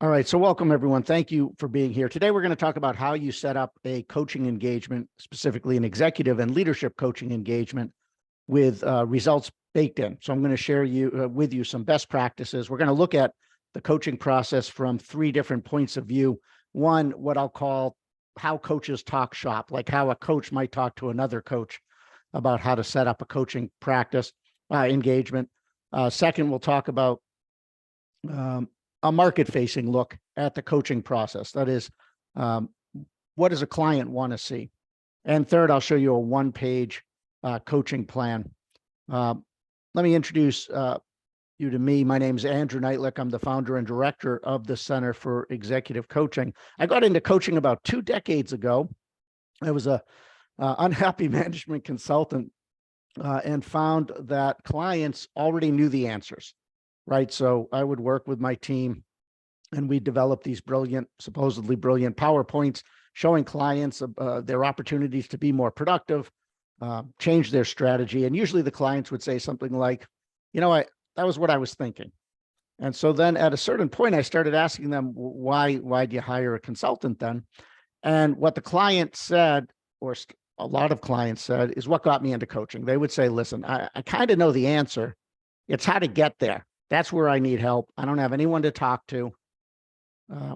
All right, so welcome everyone. Thank you for being here. Today, we're going to talk about how you set up a coaching engagement, specifically an executive and leadership coaching engagement with results baked in. So I'm going to share with you some best practices. We're going to look at the coaching process from three different points of view. One, what I'll call how coaches talk shop, like how a coach might talk to another coach about how to set up a coaching practice engagement. Second, we'll talk about a market-facing look at the coaching process. That is, what does a client want to see? And third, I'll show you a one-page coaching plan. Let me introduce you to me. My name is Andrew Neitlich. I'm the founder and director of the Center for Executive Coaching. I got into coaching about 2 decades ago. I was a unhappy management consultant and found that clients already knew the answers. Right. So I would work with my team and we developed these brilliant, supposedly brilliant PowerPoints showing clients their opportunities to be more productive, change their strategy. And usually the clients would say something like, that was what I was thinking. And so then at a certain point, I started asking them, why do you hire a consultant then? And what the client said, or a lot of clients said, is what got me into coaching. They would say, listen, I kind of know the answer. It's how to get there. That's where I need help. I don't have anyone to talk to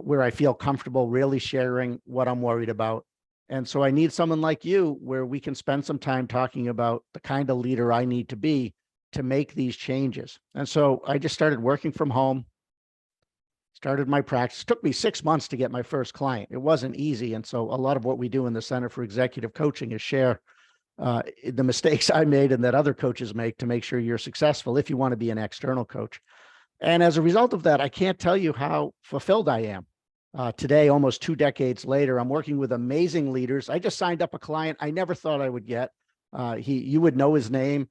where I feel comfortable really sharing what I'm worried about. And so I need someone like you where we can spend some time talking about the kind of leader I need to be to make these changes. And so I just started working from home, started my practice. It took me 6 months to get my first client. It wasn't easy. And so a lot of what we do in the Center for Executive Coaching is share the mistakes I made and that other coaches make to make sure you're successful if you want to be an external coach. And as a result of that, I can't tell you how fulfilled I am. Today, almost 2 decades later, I'm working with amazing leaders. I just signed up a client I never thought I would get. You would know his name.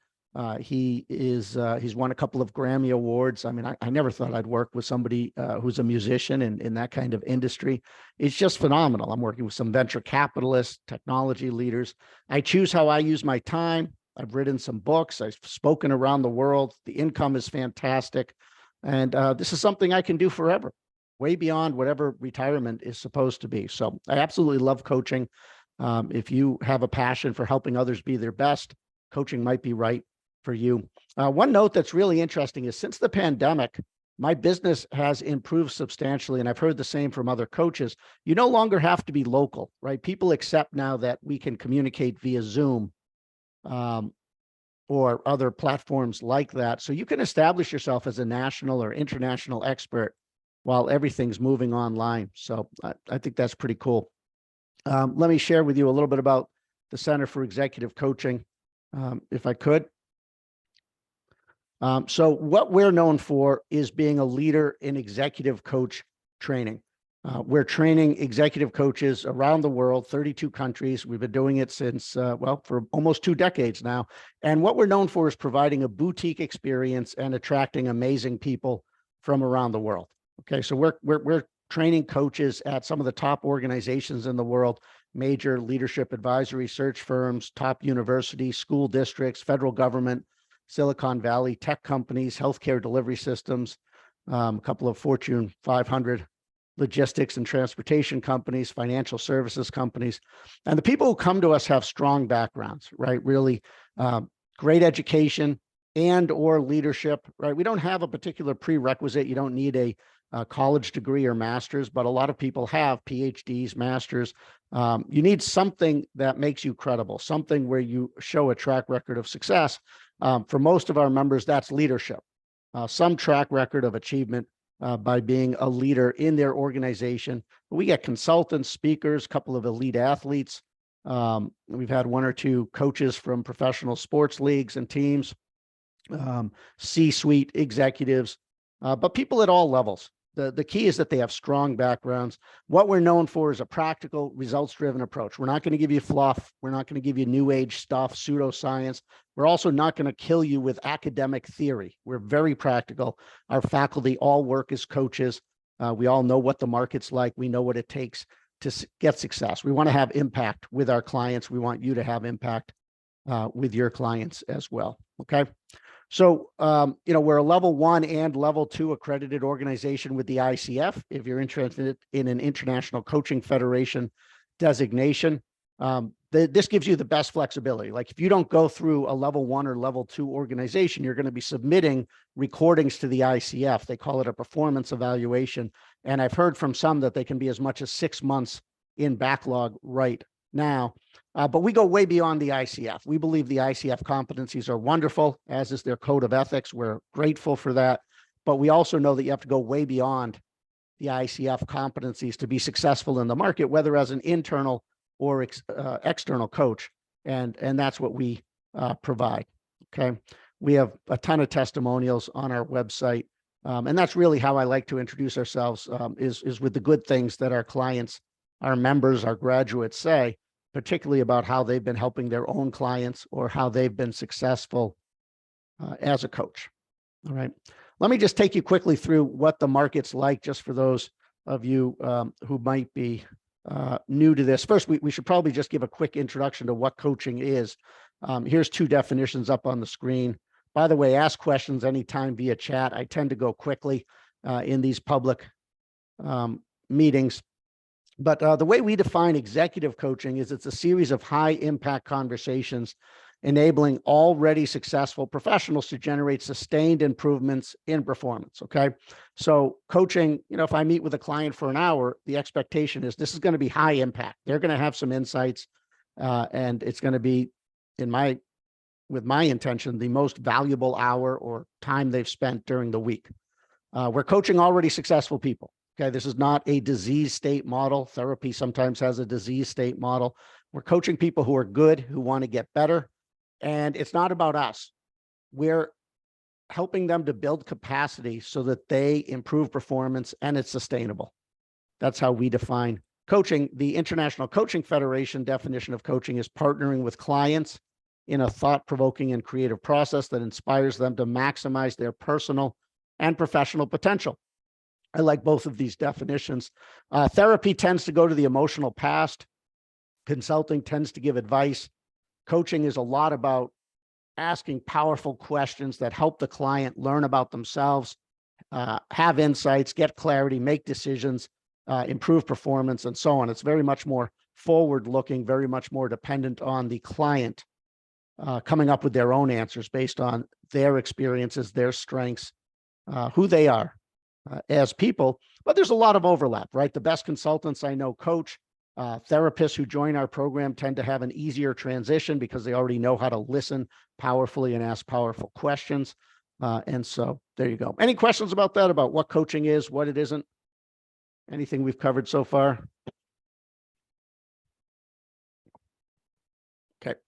He's won a couple of Grammy Awards. I mean, I never thought I'd work with somebody who's a musician in that kind of industry. It's just phenomenal. I'm working with some venture capitalists, technology leaders. I choose how I use my time. I've written some books. I've spoken around the world. The income is fantastic. And this is something I can do forever, way beyond whatever retirement is supposed to be. So I absolutely love coaching. If you have a passion for helping others be their best, coaching might be right for you. One note that's really interesting is since the pandemic, my business has improved substantially. And I've heard the same from other coaches. You no longer have to be local, right? People accept now that we can communicate via Zoom or other platforms like that. So you can establish yourself as a national or international expert while everything's moving online. So I think that's pretty cool. Let me share with you a little bit about the Center for Executive Coaching, if I could. So what we're known for is being a leader in executive coach training. We're training executive coaches around the world, 32 countries. We've been doing it since, for almost 2 decades now. And what we're known for is providing a boutique experience and attracting amazing people from around the world. Okay, so we're training coaches at some of the top organizations in the world, major leadership advisory search firms, top universities, school districts, federal government, Silicon Valley, tech companies, healthcare delivery systems, a couple of Fortune 500 logistics and transportation companies, financial services companies. And the people who come to us have strong backgrounds, right? Really great education and or leadership, right? We don't have a particular prerequisite. You don't need a college degree or master's, but a lot of people have PhDs, masters. You need something that makes you credible, something where you show a track record of success. For most of our members, that's leadership, some track record of achievement by being a leader in their organization. We get consultants, speakers, a couple of elite athletes. We've had 1 or 2 coaches from professional sports leagues and teams, C-suite executives, but people at all levels. The key is that they have strong backgrounds. What we're known for is a practical, results-driven approach. We're not going to give you fluff. We're not going to give you new age stuff, pseudoscience. We're also not going to kill you with academic theory. We're very practical. Our faculty all work as coaches. We all know what the market's like. We know what it takes to get success. We want to have impact with our clients. We want you to have impact with your clients as well. Okay. So, we're a level 1 and level 2 accredited organization with the ICF. If you're interested in an International Coaching Federation designation, this gives you the best flexibility. Like if you don't go through a level 1 or level 2 organization, you're going to be submitting recordings to the ICF. They call it a performance evaluation. And I've heard from some that they can be as much as 6 months in backlog right now. But we go way beyond the ICF. We believe the ICF competencies are wonderful, as is their code of ethics. We're grateful for that. But we also know that you have to go way beyond the ICF competencies to be successful in the market, whether as an internal or external coach. And that's what we provide. Okay. We have a ton of testimonials on our website. And that's really how I like to introduce ourselves, is with the good things that our clients, our members, our graduates say, particularly about how they've been helping their own clients or how they've been successful as a coach. All right. Let me just take you quickly through what the market's like, just for those of you who might be new to this. First, we should probably just give a quick introduction to what coaching is. Here's 2 definitions up on the screen. By the way, ask questions anytime via chat. I tend to go quickly in these public meetings. But the way we define executive coaching is it's a series of high impact conversations enabling already successful professionals to generate sustained improvements in performance. Okay. So coaching, if I meet with a client for an hour, the expectation is this is going to be high impact. They're going to have some insights, and it's going to be, with my intention, the most valuable hour or time they've spent during the week. We're coaching already successful people. Okay, this is not a disease state model. Therapy sometimes has a disease state model. We're coaching people who are good, who want to get better. And it's not about us. We're helping them to build capacity so that they improve performance and it's sustainable. That's how we define coaching. The International Coaching Federation definition of coaching is partnering with clients in a thought-provoking and creative process that inspires them to maximize their personal and professional potential. I like both of these definitions. Therapy tends to go to the emotional past. Consulting tends to give advice. Coaching is a lot about asking powerful questions that help the client learn about themselves, have insights, get clarity, make decisions, improve performance, and so on. It's very much more forward-looking, very much more dependent on the client coming up with their own answers based on their experiences, their strengths, who they are as people. But there's a lot of overlap, right? The best consultants I know coach. Therapists who join our program tend to have an easier transition because they already know how to listen powerfully and ask powerful questions. And so there you go. Any questions about that, about what coaching is, what it isn't? Anything we've covered so far? Okay.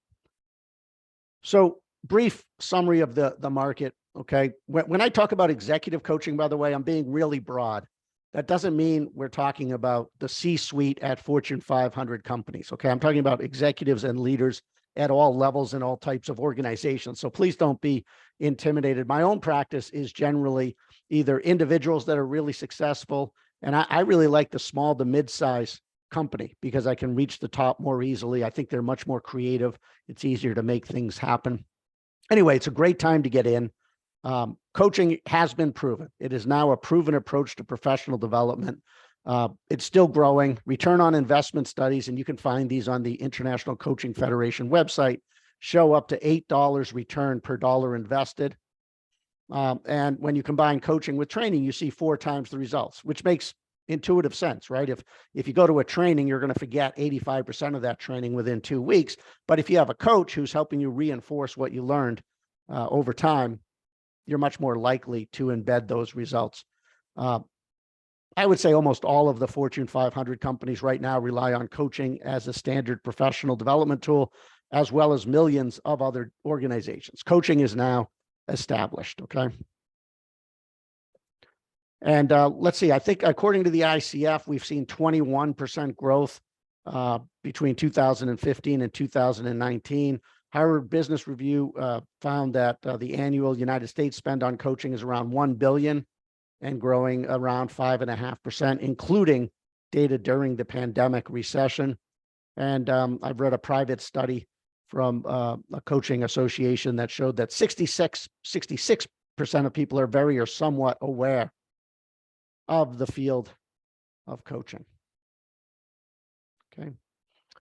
So brief summary of the market. Okay. When I talk about executive coaching, by the way, I'm being really broad. That doesn't mean we're talking about the C-suite at Fortune 500 companies. Okay. I'm talking about executives and leaders at all levels and all types of organizations. So please don't be intimidated. My own practice is generally either individuals that are really successful. And I really like the small to mid-size company because I can reach the top more easily. I think they're much more creative. It's easier to make things happen. Anyway, it's a great time to get in. Coaching has been proven. It is now a proven approach to professional development. It's still growing. Return on investment studies, and you can find these on the International Coaching Federation website, show up to $8 return per dollar invested. And when you combine coaching with training, you see 4 times the results, which makes intuitive sense, right? If you go to a training, you're going to forget 85% of that training within 2 weeks. But if you have a coach who's helping you reinforce what you learned over time, you're much more likely to embed those results. I would say almost all of the Fortune 500 companies right now rely on coaching as a standard professional development tool, as well as millions of other organizations. Coaching is now established, okay? And let's see, I think according to the ICF, we've seen 21% growth between 2015 and 2019. Harvard Business Review found that the annual United States spend on coaching is around $1 billion and growing around 5.5%, including data during the pandemic recession. And I've read a private study from a coaching association that showed that 66% of people are very or somewhat aware of the field of coaching. Okay.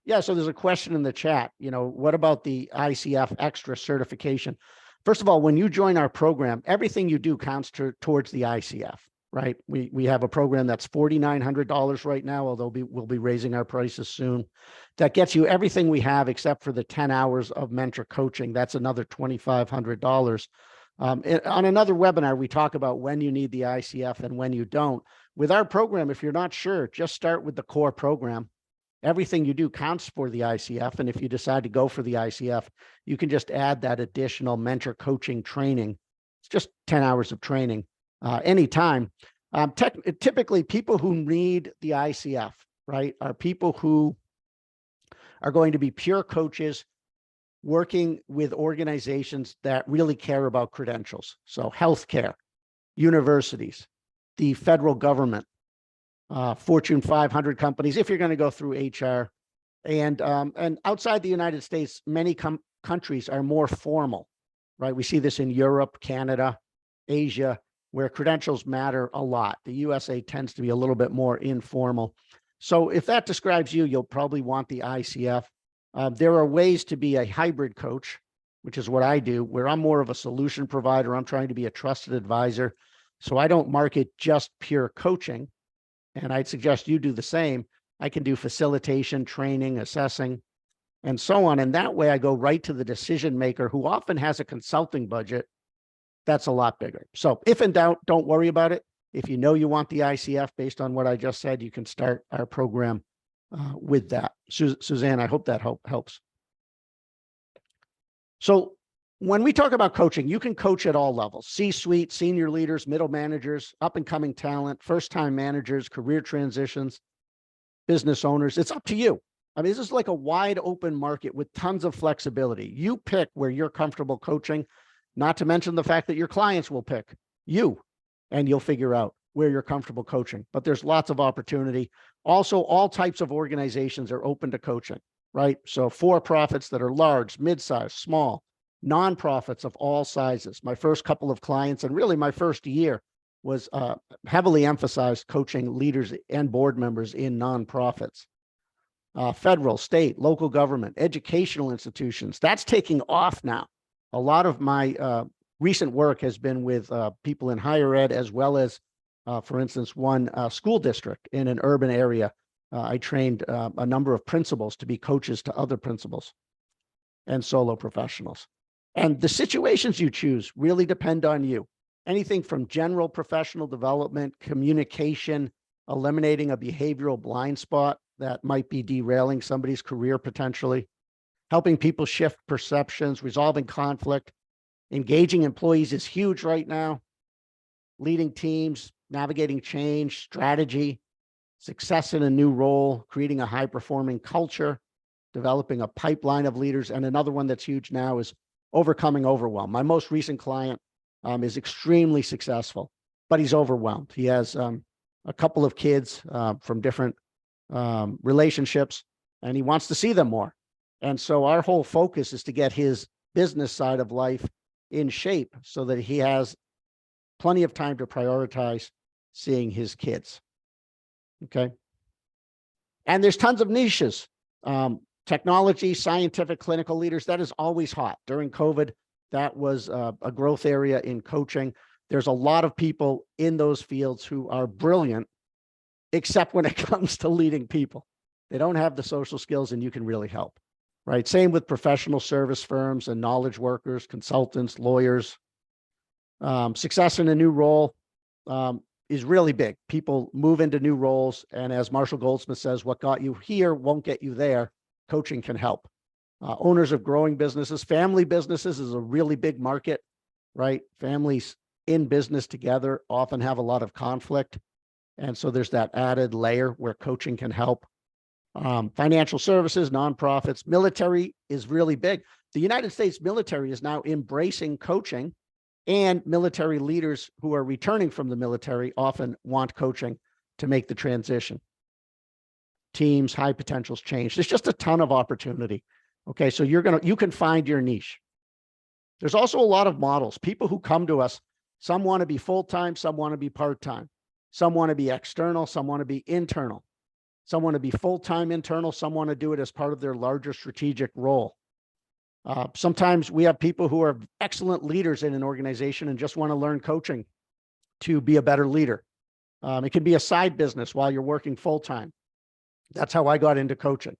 Yeah, so there's a question in the chat, what about the ICF extra certification? First of all, when you join our program, everything you do counts towards the ICF, right? We have a program that's $4,900 right now, although we'll be raising our prices soon. That gets you everything we have except for the 10 hours of mentor coaching. That's another $2,500. On another webinar, we talk about when you need the ICF and when you don't. With our program, if you're not sure, just start with the core program. Everything you do counts for the ICF. And if you decide to go for the ICF, you can just add that additional mentor coaching training. It's just 10 hours of training anytime. Typically, people who need the ICF, right, are people who are going to be pure coaches working with organizations that really care about credentials. So healthcare, universities, the federal government, Fortune 500 companies, if you're going to go through HR, and outside the United States, many countries are more formal, right? We see this in Europe, Canada, Asia, where credentials matter a lot. The USA tends to be a little bit more informal. So if that describes you, you'll probably want the ICF. There are ways to be a hybrid coach, which is what I do, where I'm more of a solution provider. I'm trying to be a trusted advisor. So I don't market just pure coaching. And I'd suggest you do the same. I can do facilitation, training, assessing, and so on. And that way I go right to the decision maker who often has a consulting budget that's a lot bigger. So if in doubt, don't worry about it. If you know you want the ICF based on what I just said, you can start our program with that. Suzanne, I hope that helps. So when we talk about coaching, you can coach at all levels: C-suite, senior leaders, middle managers, up-and-coming talent, first-time managers, career transitions, business owners. It's up to you. I mean, this is like a wide open market with tons of flexibility. You pick where you're comfortable coaching, not to mention the fact that your clients will pick you, and you'll figure out where you're comfortable coaching. But there's lots of opportunity. Also, all types of organizations are open to coaching, right? So for-profits that are large, mid-sized, small, nonprofits of all sizes. My first couple of clients, and really my first year, was heavily emphasized coaching leaders and board members in nonprofits. Federal, state, local government, educational institutions. That's taking off now. A lot of my recent work has been with people in higher ed, as well as, for instance, one school district in an urban area. I trained a number of principals to be coaches to other principals and solo professionals. And the situations you choose really depend on you. Anything from general professional development, communication, eliminating a behavioral blind spot that might be derailing somebody's career potentially, helping people shift perceptions, resolving conflict, engaging employees is huge right now, leading teams, navigating change, strategy, success in a new role, creating a high-performing culture, developing a pipeline of leaders. And another one that's huge now is overcoming overwhelm. My most recent client is extremely successful, but he's overwhelmed. He has a couple of kids from different relationships, and he wants to see them more. And so our whole focus is to get his business side of life in shape so that he has plenty of time to prioritize seeing his kids. Okay. And there's tons of niches. Technology, scientific, clinical leaders, that is always hot. During COVID, that was a growth area in coaching. There's a lot of people in those fields who are brilliant, except when it comes to leading people. They don't have the social skills, and you can really help, right? Same with professional service firms and knowledge workers, consultants, lawyers. Success in a new role is really big. People move into new roles, and as Marshall Goldsmith says, what got you here won't get you there. Coaching can help. Owners of growing businesses, family businesses is a really big market, right? Families in business together often have a lot of conflict. And so there's that added layer where coaching can help. Financial services, nonprofits, military is really big. The United States military is now embracing coaching, and military leaders who are returning from the military often want coaching to make the transition. Teams, high potentials change. There's just a ton of opportunity. Okay, so you can find your niche. There's also a lot of models. People who come to us, some want to be full-time, some want to be part-time. Some want to be external, some want to be internal. Some want to be full-time internal, some want to do it as part of their larger strategic role. Sometimes we have people who are excellent leaders in an organization and just want to learn coaching to be a better leader. It can be a side business while you're working full-time. That's how I got into coaching,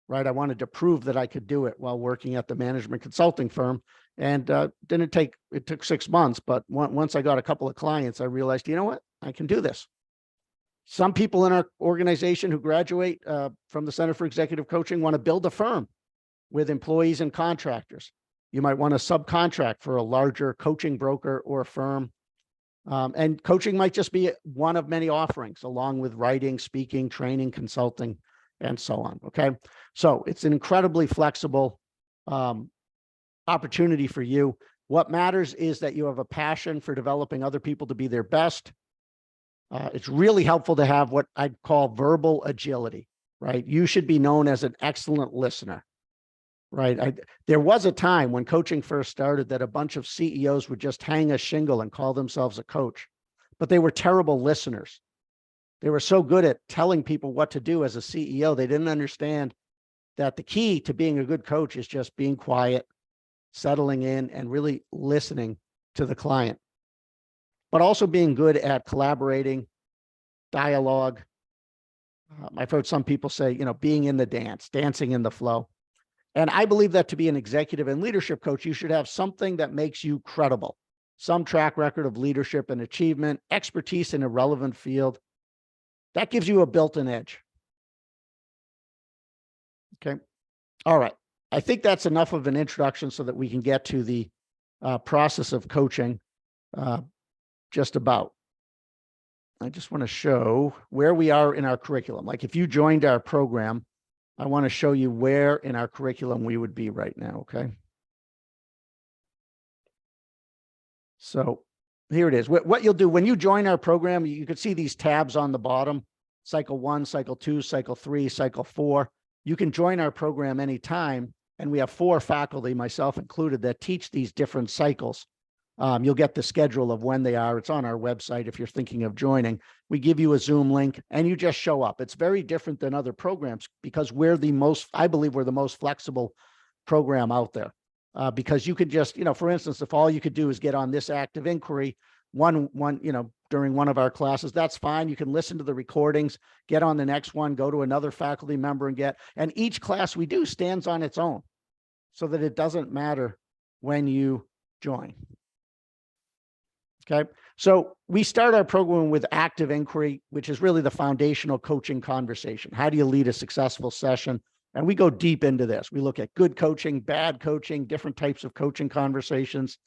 right? I wanted to prove that I could do it while working at the management consulting firm. And it took 6 months, but once I got a couple of clients, I realized, you know what, I can do this. Some people in our organization who graduate from the Center for Executive Coaching want to build a firm with employees and contractors. You might want to subcontract for a larger coaching broker or a firm. And coaching might just be one of many offerings, along with writing, speaking, training, consulting, and so on. Okay. So it's an incredibly flexible opportunity for you. What matters is that you have a passion for developing other people to be their best. It's really helpful to have what I'd call verbal agility, right? You should be known as an excellent listener, right? There was a time when coaching first started that a bunch of CEOs would just hang a shingle and call themselves a coach, but they were terrible listeners. They were so good at telling people what to do as a CEO, they didn't understand that the key to being a good coach is just being quiet, settling in, and really listening to the client, but also being good at collaborating, dialogue. I've heard some people say, being in the dance, dancing in the flow. And I believe that to be an executive and leadership coach, you should have something that makes you credible, some track record of leadership and achievement, expertise in a relevant field. That gives you a built-in edge. Okay. All right. I think that's enough of an introduction so that we can get to the process of coaching just about. I just want to show where we are in our curriculum. Like if you joined our program, I want to show you where in our curriculum we would be right now, okay? So here it is. What you'll do when you join our program, you can see these tabs on the bottom, cycle 1, cycle 2, cycle 3, cycle 4. You can join our program anytime, and we have 4 faculty, myself included, that teach these different cycles. You'll get the schedule of when they are. It's on our website if you're thinking of joining. We give you a Zoom link and you just show up. It's very different than other programs because I believe we're the most flexible program out there. Because you could just, for instance, if all you could do is get on this active inquiry during one of our classes, that's fine. You can listen to the recordings, get on the next one, go to another faculty member and each class we do stands on its own so that it doesn't matter when you join. Okay, so we start our program with active inquiry, which is really the foundational coaching conversation. How do you lead a successful session? And we go deep into this. We look at good coaching, bad coaching, different types of coaching conversations.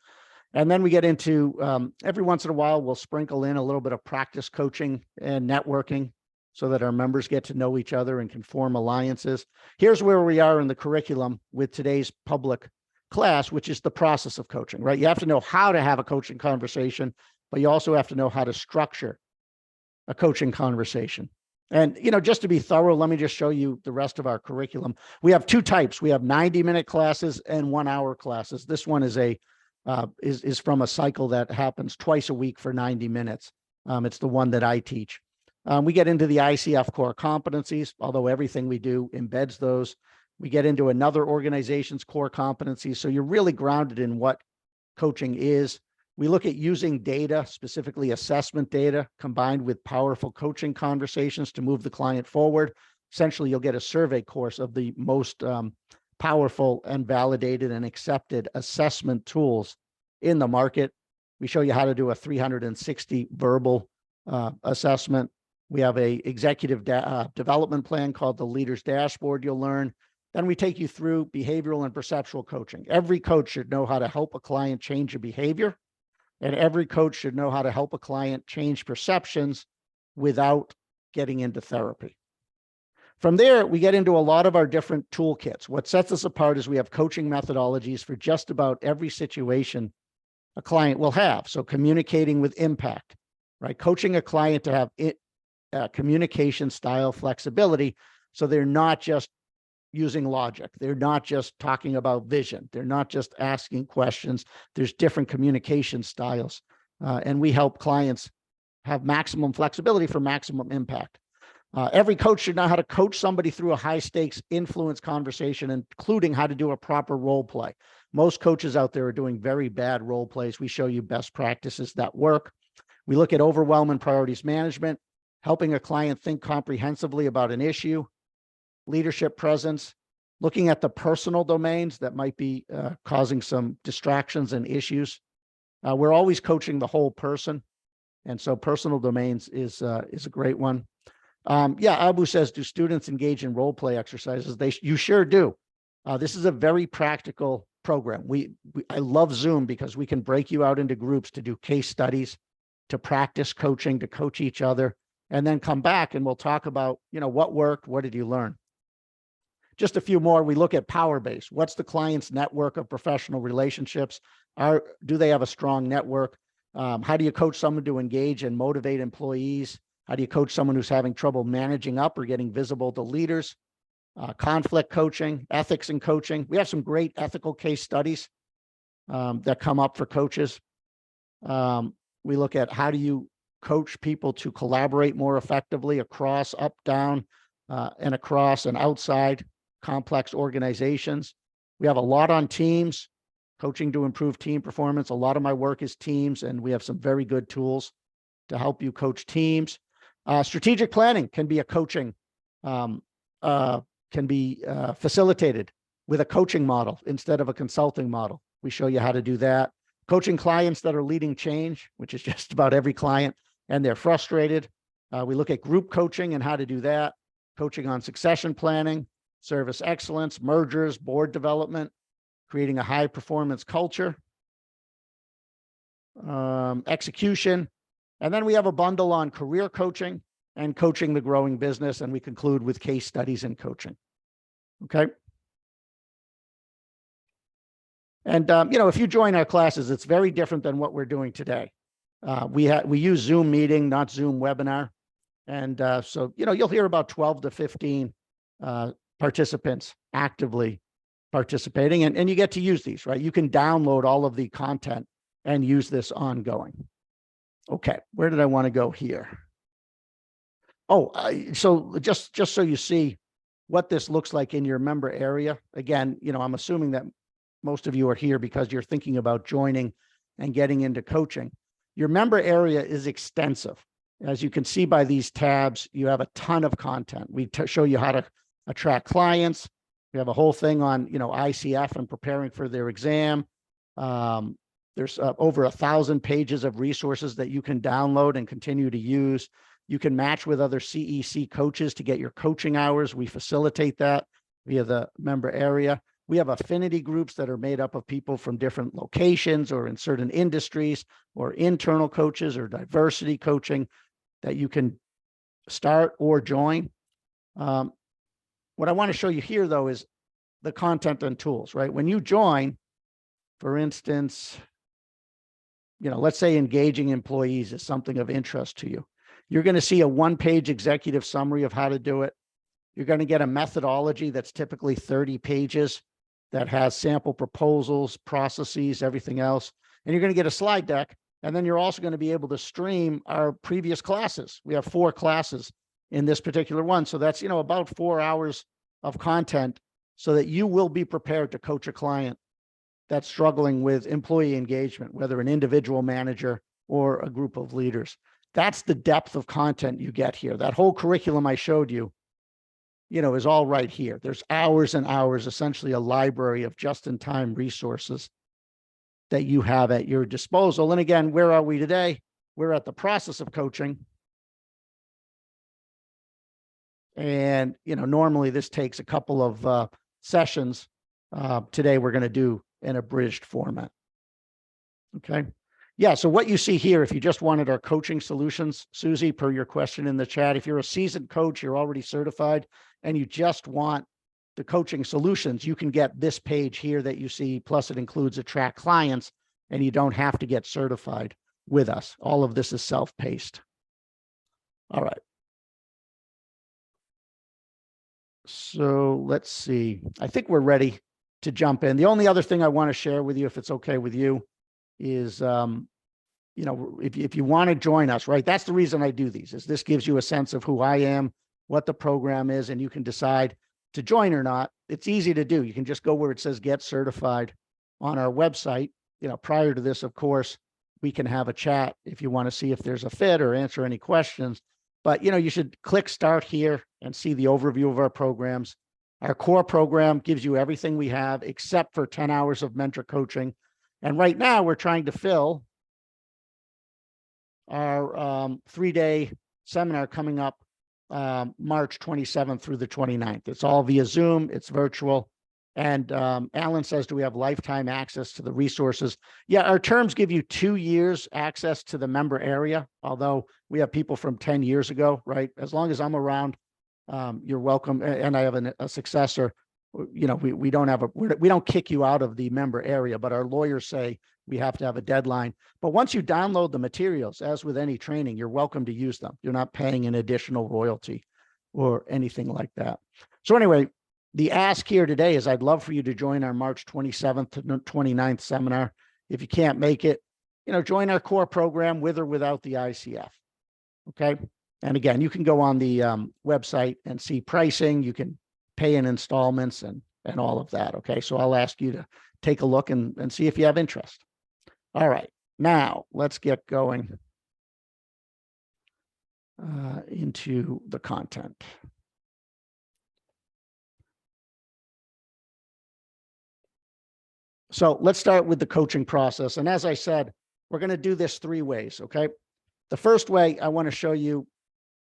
And then we get into, every once in a while, we'll sprinkle in a little bit of practice coaching and networking so that our members get to know each other and can form alliances. Here's where we are in the curriculum with today's public class, which is the process of coaching, right? You have to know how to have a coaching conversation, but you also have to know how to structure a coaching conversation. And, just to be thorough, let me just show you the rest of our curriculum. We have 2 types. We have 90-minute classes and 1-hour classes. This one is is from a cycle that happens twice a week for 90 minutes. It's the one that I teach. We get into the ICF core competencies, although everything we do embeds those. We get into another organization's core competencies. So you're really grounded in what coaching is. We look at using data, specifically assessment data, combined with powerful coaching conversations to move the client forward. Essentially, you'll get a survey course of the most powerful and validated and accepted assessment tools in the market. We show you how to do a 360 verbal assessment. We have a executive development plan called the Leader's Dashboard you'll learn. Then we take you through behavioral and perceptual coaching. Every coach should know how to help a client change a behavior, and every coach should know how to help a client change perceptions without getting into therapy. From there, we get into a lot of our different toolkits. What sets us apart is we have coaching methodologies for just about every situation a client will have. So communicating with impact, right? Coaching a client to have communication style flexibility so they're not just using logic. They're not just talking about vision. They're not just asking questions. There's different communication styles. And we help clients have maximum flexibility for maximum impact. Every coach should know how to coach somebody through a high stakes influence conversation, including how to do a proper role play. Most coaches out there are doing very bad role plays. We show you best practices that work. We look at overwhelm and priorities management, helping a client think comprehensively about an issue, leadership presence, looking at the personal domains that might be causing some distractions and issues. We're always coaching the whole person. And so personal domains is a great one. Yeah, Abu says, do students engage in role play exercises? You sure do. This is a very practical program. I love Zoom because we can break you out into groups to do case studies, to practice coaching, to coach each other, and then come back and we'll talk about, what worked, what did you learn? Just a few more. We look at Power Base. What's the client's network of professional relationships? Do they have a strong network? How do you coach someone to engage and motivate employees? How do you coach someone who's having trouble managing up or getting visible to leaders? Conflict coaching, ethics in coaching. We have some great ethical case studies that come up for coaches. We look at how do you coach people to collaborate more effectively across, up, down, and across and outside complex organizations. We have a lot on teams, coaching to improve team performance. A lot of my work is teams, and we have some very good tools to help you coach teams. Strategic planning can be a coaching, can be facilitated with a coaching model instead of a consulting model. We show you how to do that. Coaching clients that are leading change, which is just about every client, and they're frustrated. We look at group coaching and how to do that. Coaching on succession planning, service excellence, mergers, board development, creating a high performance culture, execution. And then we have a bundle on career coaching and coaching the growing business. And we conclude with case studies in coaching. Okay. And, if you join our classes, it's very different than what we're doing today. We use Zoom meeting, not Zoom webinar. And so, you'll hear about 12 to 15 participants actively participating, and you get to use these, right? You can download all of the content and use this ongoing. Okay, where did I want to go here? Oh, so just so you see what this looks like in your member area. Again, I'm assuming that most of you are here because you're thinking about joining and getting into coaching. Your member area is extensive. As you can see by these tabs, you have a ton of content. We show you how to attract clients. We have a whole thing on, ICF and preparing for their exam. There's over 1,000 pages of resources that you can download and continue to use. You can match with other CEC coaches to get your coaching hours. We facilitate that via the member area. We have affinity groups that are made up of people from different locations or in certain industries, or internal coaches or diversity coaching that you can start or join. What I want to show you here, though, is the content and tools, right? When you join, for instance, let's say engaging employees is something of interest to you. You're going to see a one-page executive summary of how to do it. You're going to get a methodology that's typically 30 pages that has sample proposals, processes, everything else. And you're going to get a slide deck. And then you're also going to be able to stream our previous classes. We have 4 classes in this particular one. So that's, about 4 hours of content so that you will be prepared to coach a client that's struggling with employee engagement, whether an individual manager or a group of leaders. That's the depth of content you get here. That whole curriculum I showed you, is all right here. There's hours and hours, essentially a library of just-in-time resources that you have at your disposal. And again, where are we today? We're at the process of coaching. And, normally this takes a couple of sessions. Today, we're going to do an abridged format. Okay. Yeah. So what you see here, if you just wanted our coaching solutions, Susie, per your question in the chat, if you're a seasoned coach, you're already certified, and you just want the coaching solutions, you can get this page here that you see, plus it includes attract clients, and you don't have to get certified with us. All of this is self-paced. All right. So let's see. I think we're ready to jump in. The only other thing I want to share with you, if it's okay with you, is if you want to join us, right? That's the reason I do these, is this gives you a sense of who I am, what the program is, and you can decide to join or not. It's easy to do. You can just go where it says get certified on our website. Prior to this, of course, we can have a chat if you want to see if there's a fit or answer any questions. But, you should click start here and see the overview of our programs. Our core program gives you everything we have except for 10 hours of mentor coaching. And right now we're trying to fill our 3-day seminar coming up March 27th through the 29th. It's all via Zoom. It's virtual. And Alan says, do we have lifetime access to the resources? Yeah, our terms give you 2 years access to the member area, although we have people from 10 years ago, right? As long as I'm around, you're welcome. And I have a successor. We don't kick you out of the member area, but our lawyers say we have to have a deadline. But once you download the materials, as with any training, you're welcome to use them. You're not paying an additional royalty or anything like that. So anyway, the ask here today is I'd love for you to join our March 27th to 29th seminar. If you can't make it, join our core program with or without the ICF. Okay. And again, you can go on the website and see pricing. You can pay in installments and all of that. Okay. So I'll ask you to take a look and see if you have interest. All right. Now let's get going into the content. So let's start with the coaching process. And as I said, we're going to do this 3 ways. Okay. The first way, I want to show you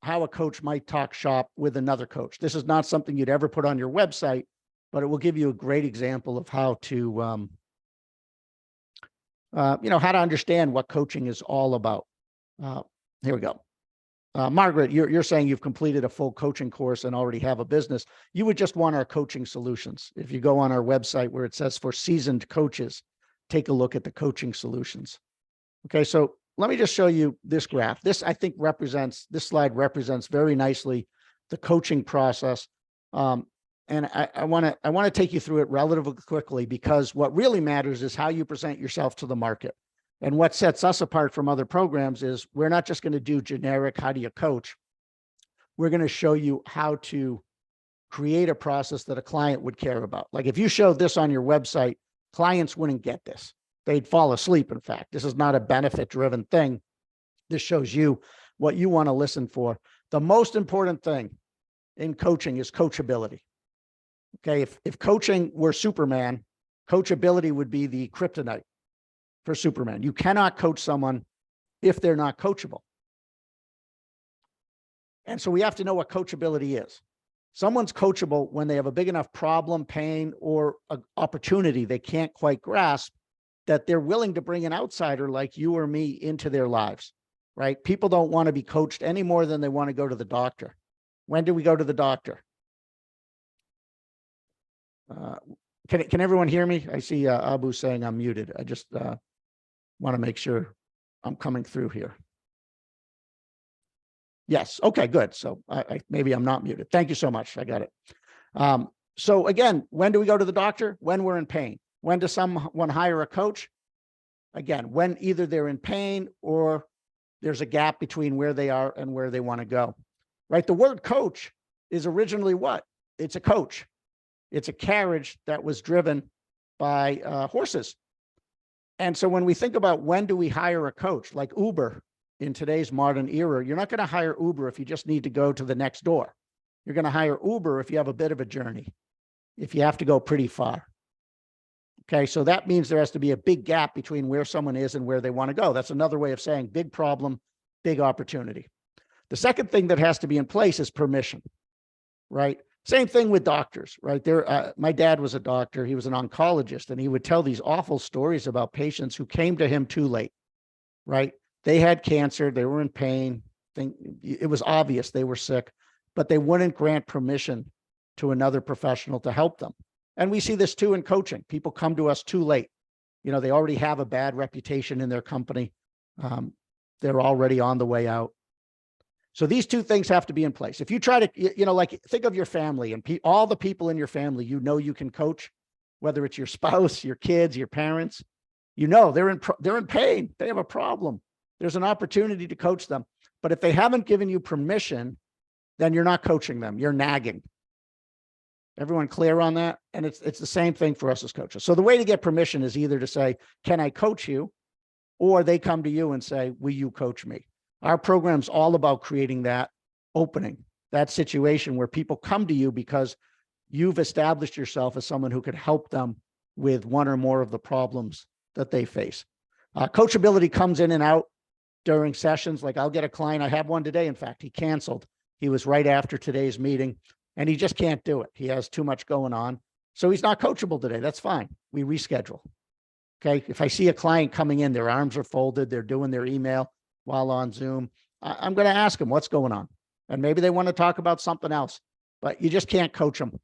how a coach might talk shop with another coach. This is not something you'd ever put on your website, but it will give you a great example of how to, how to understand what coaching is all about. Here we go. Margaret, you're saying you've completed a full coaching course and already have a business. You would just want our coaching solutions. If you go on our website where it says for seasoned coaches, take a look at the coaching solutions. Okay, so let me just show you this graph. This slide represents very nicely the coaching process. And I want to take you through it relatively quickly, because what really matters is how you present yourself to the market. And what sets us apart from other programs is we're not just going to do generic, how do you coach? We're going to show you how to create a process that a client would care about. Like if you showed this on your website, clients wouldn't get this. They'd fall asleep. In fact, this is not a benefit-driven thing. This shows you what you want to listen for. The most important thing in coaching is coachability. Okay, if coaching were Superman, coachability would be the kryptonite for Superman. You cannot coach someone if they're not coachable. And so we have to know what coachability is. Someone's coachable when they have a big enough problem, pain, or an opportunity they can't quite grasp that they're willing to bring an outsider like you or me into their lives, right? People don't want to be coached any more than they want to go to the doctor. When do we go to the doctor? Can everyone hear me? I see Abu saying I'm muted. I just want to make sure I'm coming through here. Yes. Okay, good. So maybe I'm not muted. Thank you so much. I got it. So again, when do we go to the doctor? When we're in pain. When does someone hire a coach? Again, when either they're in pain or there's a gap between where they are and where they want to go, right? The word coach is originally what? It's a coach. It's a carriage that was driven by horses. And so when we think about when do we hire a coach, like Uber in today's modern era, you're not going to hire Uber if you just need to go to the next door. You're going to hire Uber if you have a bit of a journey, if you have to go pretty far. Okay, so that means there has to be a big gap between where someone is and where they want to go. That's another way of saying big problem, big opportunity. The second thing that has to be in place is permission, right? Same thing with doctors, right? My dad was a doctor. He was an oncologist, and he would tell these awful stories about patients who came to him too late, right? They had cancer. They were in pain. It was obvious they were sick, but they wouldn't grant permission to another professional to help them. And we see this too in coaching. People come to us too late. They already have a bad reputation in their company. They're already on the way out. So these two things have to be in place. If you try to, like think of your family and all the people in your family, you can coach, whether it's your spouse, your kids, your parents, they're in pain. They have a problem. There's an opportunity to coach them. But if they haven't given you permission, then you're not coaching them. You're nagging. Everyone clear on that? And it's the same thing for us as coaches. So the way to get permission is either to say, can I coach you? Or they come to you and say, will you coach me? Our program's all about creating that opening, that situation where people come to you because you've established yourself as someone who could help them with one or more of the problems that they face. Coachability comes in and out during sessions. Like I'll get a client, I have one today. In fact, he canceled. He was right after today's meeting and he just can't do it. He has too much going on. So he's not coachable today. That's fine. We reschedule. Okay. If I see a client coming in, their arms are folded, they're doing their email while on Zoom, I'm going to ask them what's going on. And maybe they want to talk about something else, but you just can't coach them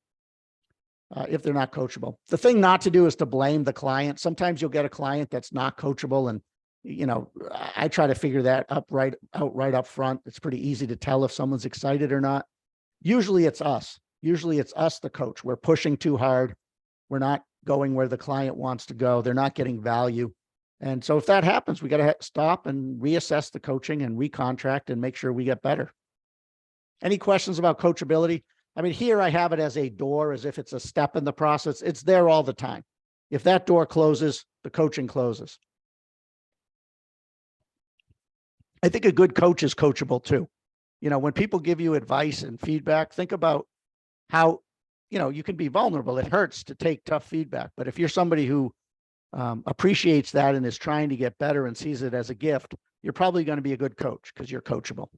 if they're not coachable. The thing not to do is to blame the client. Sometimes you'll get a client that's not coachable. And, I try to figure that out right up front. It's pretty easy to tell if someone's excited or not. Usually it's us. Usually it's us, the coach. We're pushing too hard. We're not going where the client wants to go. They're not getting value. And so if that happens, we got to stop and reassess the coaching and recontract and make sure we get better. Any questions about coachability? I mean, here I have it as a door, as if it's a step in the process. It's there all the time. If that door closes, the coaching closes. I think a good coach is coachable too. When people give you advice and feedback, think about how, you can be vulnerable. It hurts to take tough feedback. But if you're somebody who appreciates that and is trying to get better and sees it as a gift, you're probably going to be a good coach because you're coachable.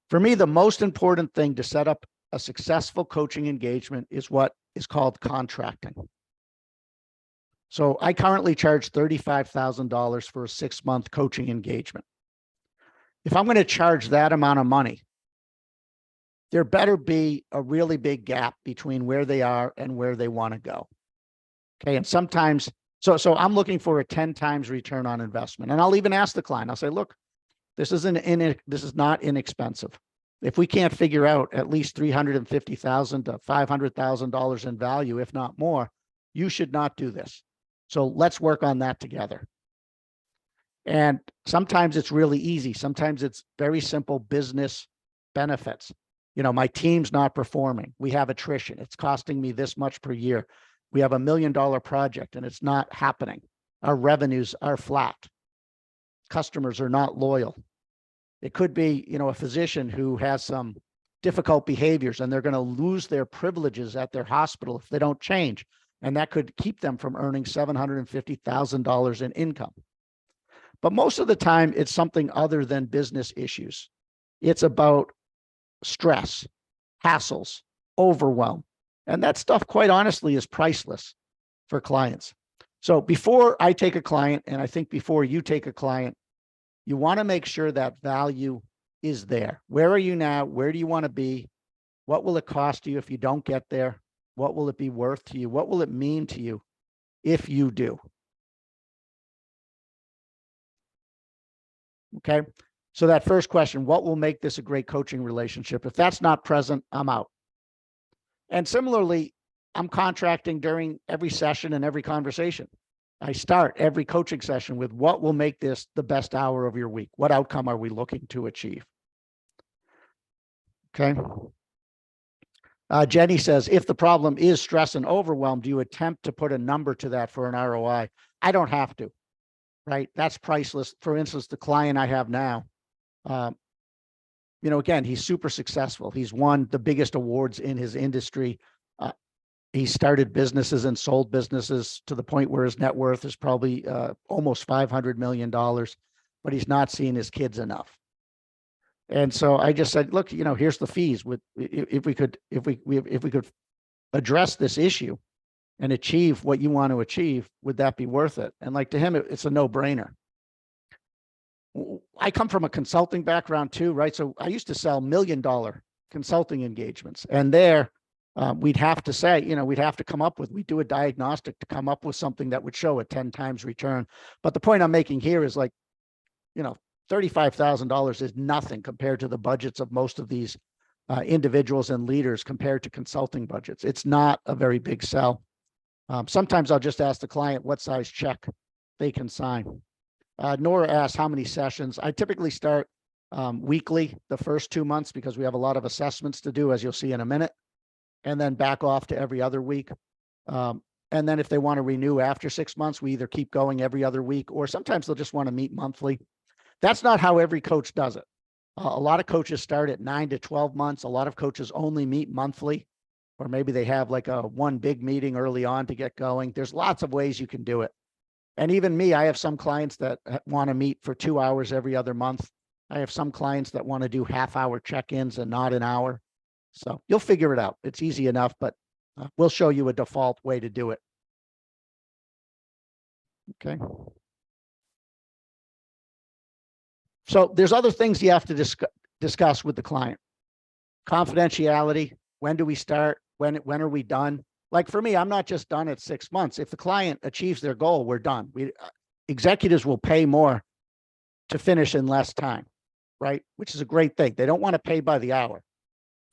For me, the most important thing to set up a successful coaching engagement is what is called contracting. So I currently charge $35,000 for a 6-month coaching engagement. If I'm going to charge that amount of money, there better be a really big gap between where they are and where they want to go. Okay. And sometimes, so I'm looking for a 10 times return on investment. And I'll even ask the client, I'll say, look, this is not inexpensive. If we can't figure out at least $350,000 to $500,000 in value, if not more, you should not do this. So let's work on that together. And sometimes it's really easy. Sometimes it's very simple business benefits. My team's not performing. We have attrition. It's costing me this much per year. We have $1 million project and it's not happening. Our revenues are flat. Customers are not loyal. It could be, a physician who has some difficult behaviors and they're going to lose their privileges at their hospital if they don't change. And that could keep them from earning $750,000 in income. But most of the time, it's something other than business issues. It's about stress, hassles, overwhelm. And that stuff, quite honestly, is priceless for clients. So before I take a client, and I think before you take a client, you want to make sure that value is there. Where are you now? Where do you want to be? What will it cost you if you don't get there? What will it be worth to you? What will it mean to you if you do? Okay. So that first question, what will make this a great coaching relationship? If that's not present, I'm out. And similarly, I'm contracting during every session and every conversation. I start every coaching session with what will make this the best hour of your week? What outcome are we looking to achieve? Okay. Jenny says, if the problem is stress and overwhelm, do you attempt to put a number to that for an ROI? I don't have to, right? That's priceless. For instance, the client I have now, again, he's super successful. He's won the biggest awards in his industry. He started businesses and sold businesses to the point where his net worth is probably almost $500 million, but he's not seeing his kids enough. And so I just said, look, here's the fees. If we could address this issue and achieve what you want to achieve, would that be worth it? And like to him, it's a no-brainer. I come from a consulting background too, right? So I used to sell $1 million consulting engagements, and there we'd have to say, we'd have to come up with, we do a diagnostic to come up with something that would show a 10 times return. But the point I'm making here is like, $35,000 is nothing compared to the budgets of most of these individuals and leaders compared to consulting budgets. It's not a very big sell. Sometimes I'll just ask the client what size check they can sign. Nora asks how many sessions. I typically start weekly the first 2 months because we have a lot of assessments to do, as you'll see in a minute, and then back off to every other week. And then if they want to renew after 6 months, we either keep going every other week, or sometimes they'll just want to meet monthly. That's not how every coach does it. A lot of coaches start at 9 to 12 months. A lot of coaches only meet monthly, or maybe they have like one big meeting early on to get going. There's lots of ways you can do it. And even me, I have some clients that want to meet for 2 hours every other month. I have some clients that want to do half-hour check-ins and not an hour. So you'll figure it out. It's easy enough, but we'll show you a default way to do it. Okay. So there's other things you have to discuss with the client. Confidentiality. When do we start? When are we done? Like for me, I'm not just done at 6 months. If the client achieves their goal, we're done. Executives will pay more to finish in less time, right? Which is a great thing. They don't want to pay by the hour.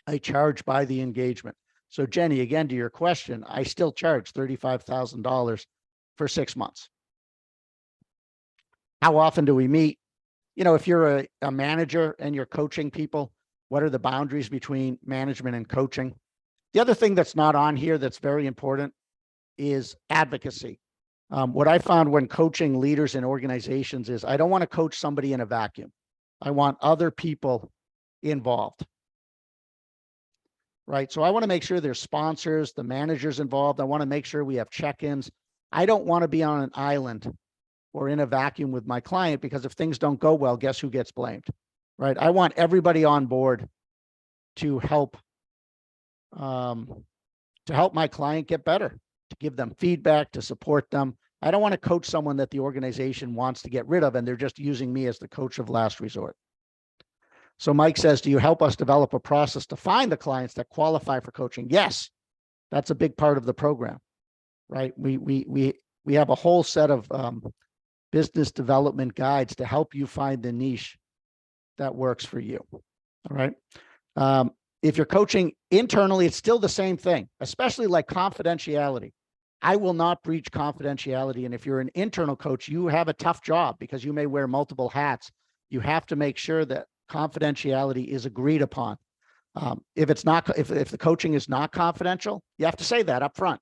I charge by the engagement. So Jenny, again, to your question, I still charge $35,000 for 6 months. How often do we meet? You know, if you're a manager and you're coaching people, what are the boundaries between management and coaching? The other thing that's not on here that's very important is advocacy. What I found when coaching leaders in organizations is I don't want to coach somebody in a vacuum. I want other people involved. Right. So I want to make sure there's sponsors, the managers involved. I want to make sure we have check-ins. I don't want to be on an island or in a vacuum with my client, because if things don't go well, guess who gets blamed? Right. I want everybody on board to help my client get better, to give them feedback, to support them. I don't want to coach someone that the organization wants to get rid of and they're just using me as the coach of last resort. So Mike says, do you help us develop a process to find the clients that qualify for coaching? Yes, that's a big part of the program, right? We have a whole set of business development guides to help you find the niche that works for you. All right. If you're coaching internally, it's still the same thing, especially like confidentiality. I will not breach confidentiality. And if you're an internal coach, you have a tough job because you may wear multiple hats. You have to make sure that confidentiality is agreed upon. If the coaching is not confidential, you have to say that up front.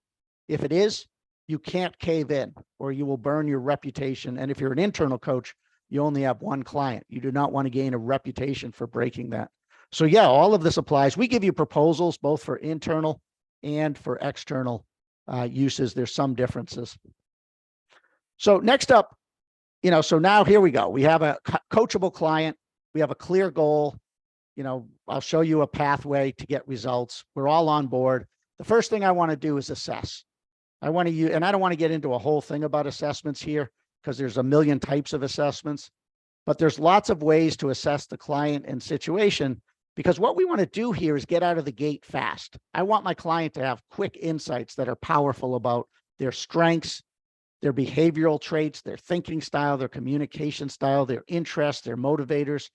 If it is, you can't cave in or you will burn your reputation. And if you're an internal coach, you only have one client. You do not want to gain a reputation for breaking that. So yeah, all of this applies. We give you proposals both for internal and for external uses. There's some differences. So next up, so now here we go. We have a coachable client. We have a clear goal. I'll show you a pathway to get results. We're all on board. The first thing I want to do is assess. I want to use, and I don't want to get into a whole thing about assessments here because there's a million types of assessments, but there's lots of ways to assess the client and situation, because what we want to do here is get out of the gate fast. I want my client to have quick insights that are powerful about their strengths, their behavioral traits, their thinking style, their communication style, their interests, their motivators,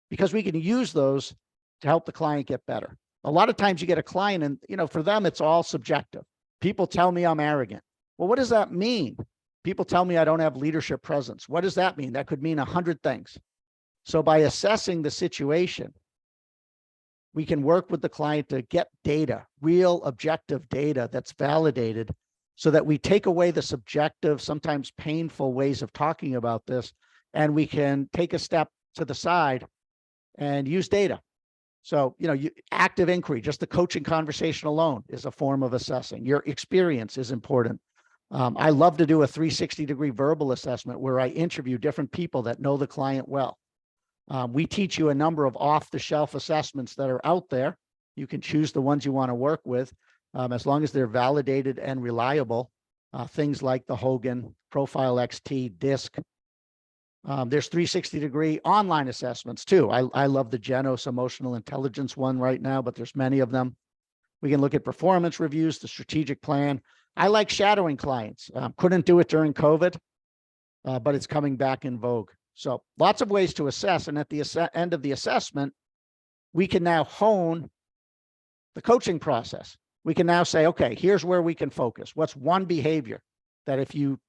because we can use those to help the client get better. A lot of times you get a client and, for them, it's all subjective. People tell me I'm arrogant. Well, what does that mean? People tell me I don't have leadership presence. What does that mean? That could mean 100 things. So by assessing the situation, we can work with the client to get data, real objective data that's validated, so that we take away the subjective, sometimes painful ways of talking about this, and we can take a step to the side and use data. So, active inquiry, just the coaching conversation alone is a form of assessing. Your experience is important. I love to do a 360-degree verbal assessment where I interview different people that know the client well. We teach you a number of off-the-shelf assessments that are out there. You can choose the ones you want to work with, as long as they're validated and reliable. Things like the Hogan, Profile XT, DISC. There's 360-degree online assessments too. I love the Genos emotional intelligence one right now, but there's many of them. We can look at performance reviews, the strategic plan. I like shadowing clients. Couldn't do it during COVID, but it's coming back in vogue. So lots of ways to assess. And at the end of the assessment, we can now hone the coaching process. We can now say, okay, here's where we can focus. What's one behavior that if you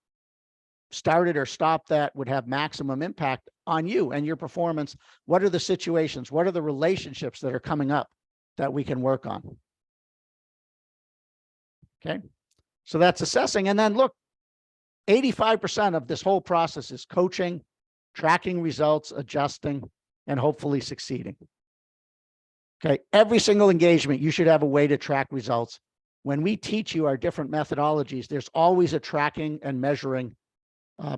started or stopped that would have maximum impact on you and your performance? What are the situations? What are the relationships that are coming up that we can work on? Okay, so that's assessing. And then look, 85% of this whole process is coaching, tracking results, adjusting, and hopefully succeeding. Okay, every single engagement, you should have a way to track results. When we teach you our different methodologies, there's always a tracking and measuring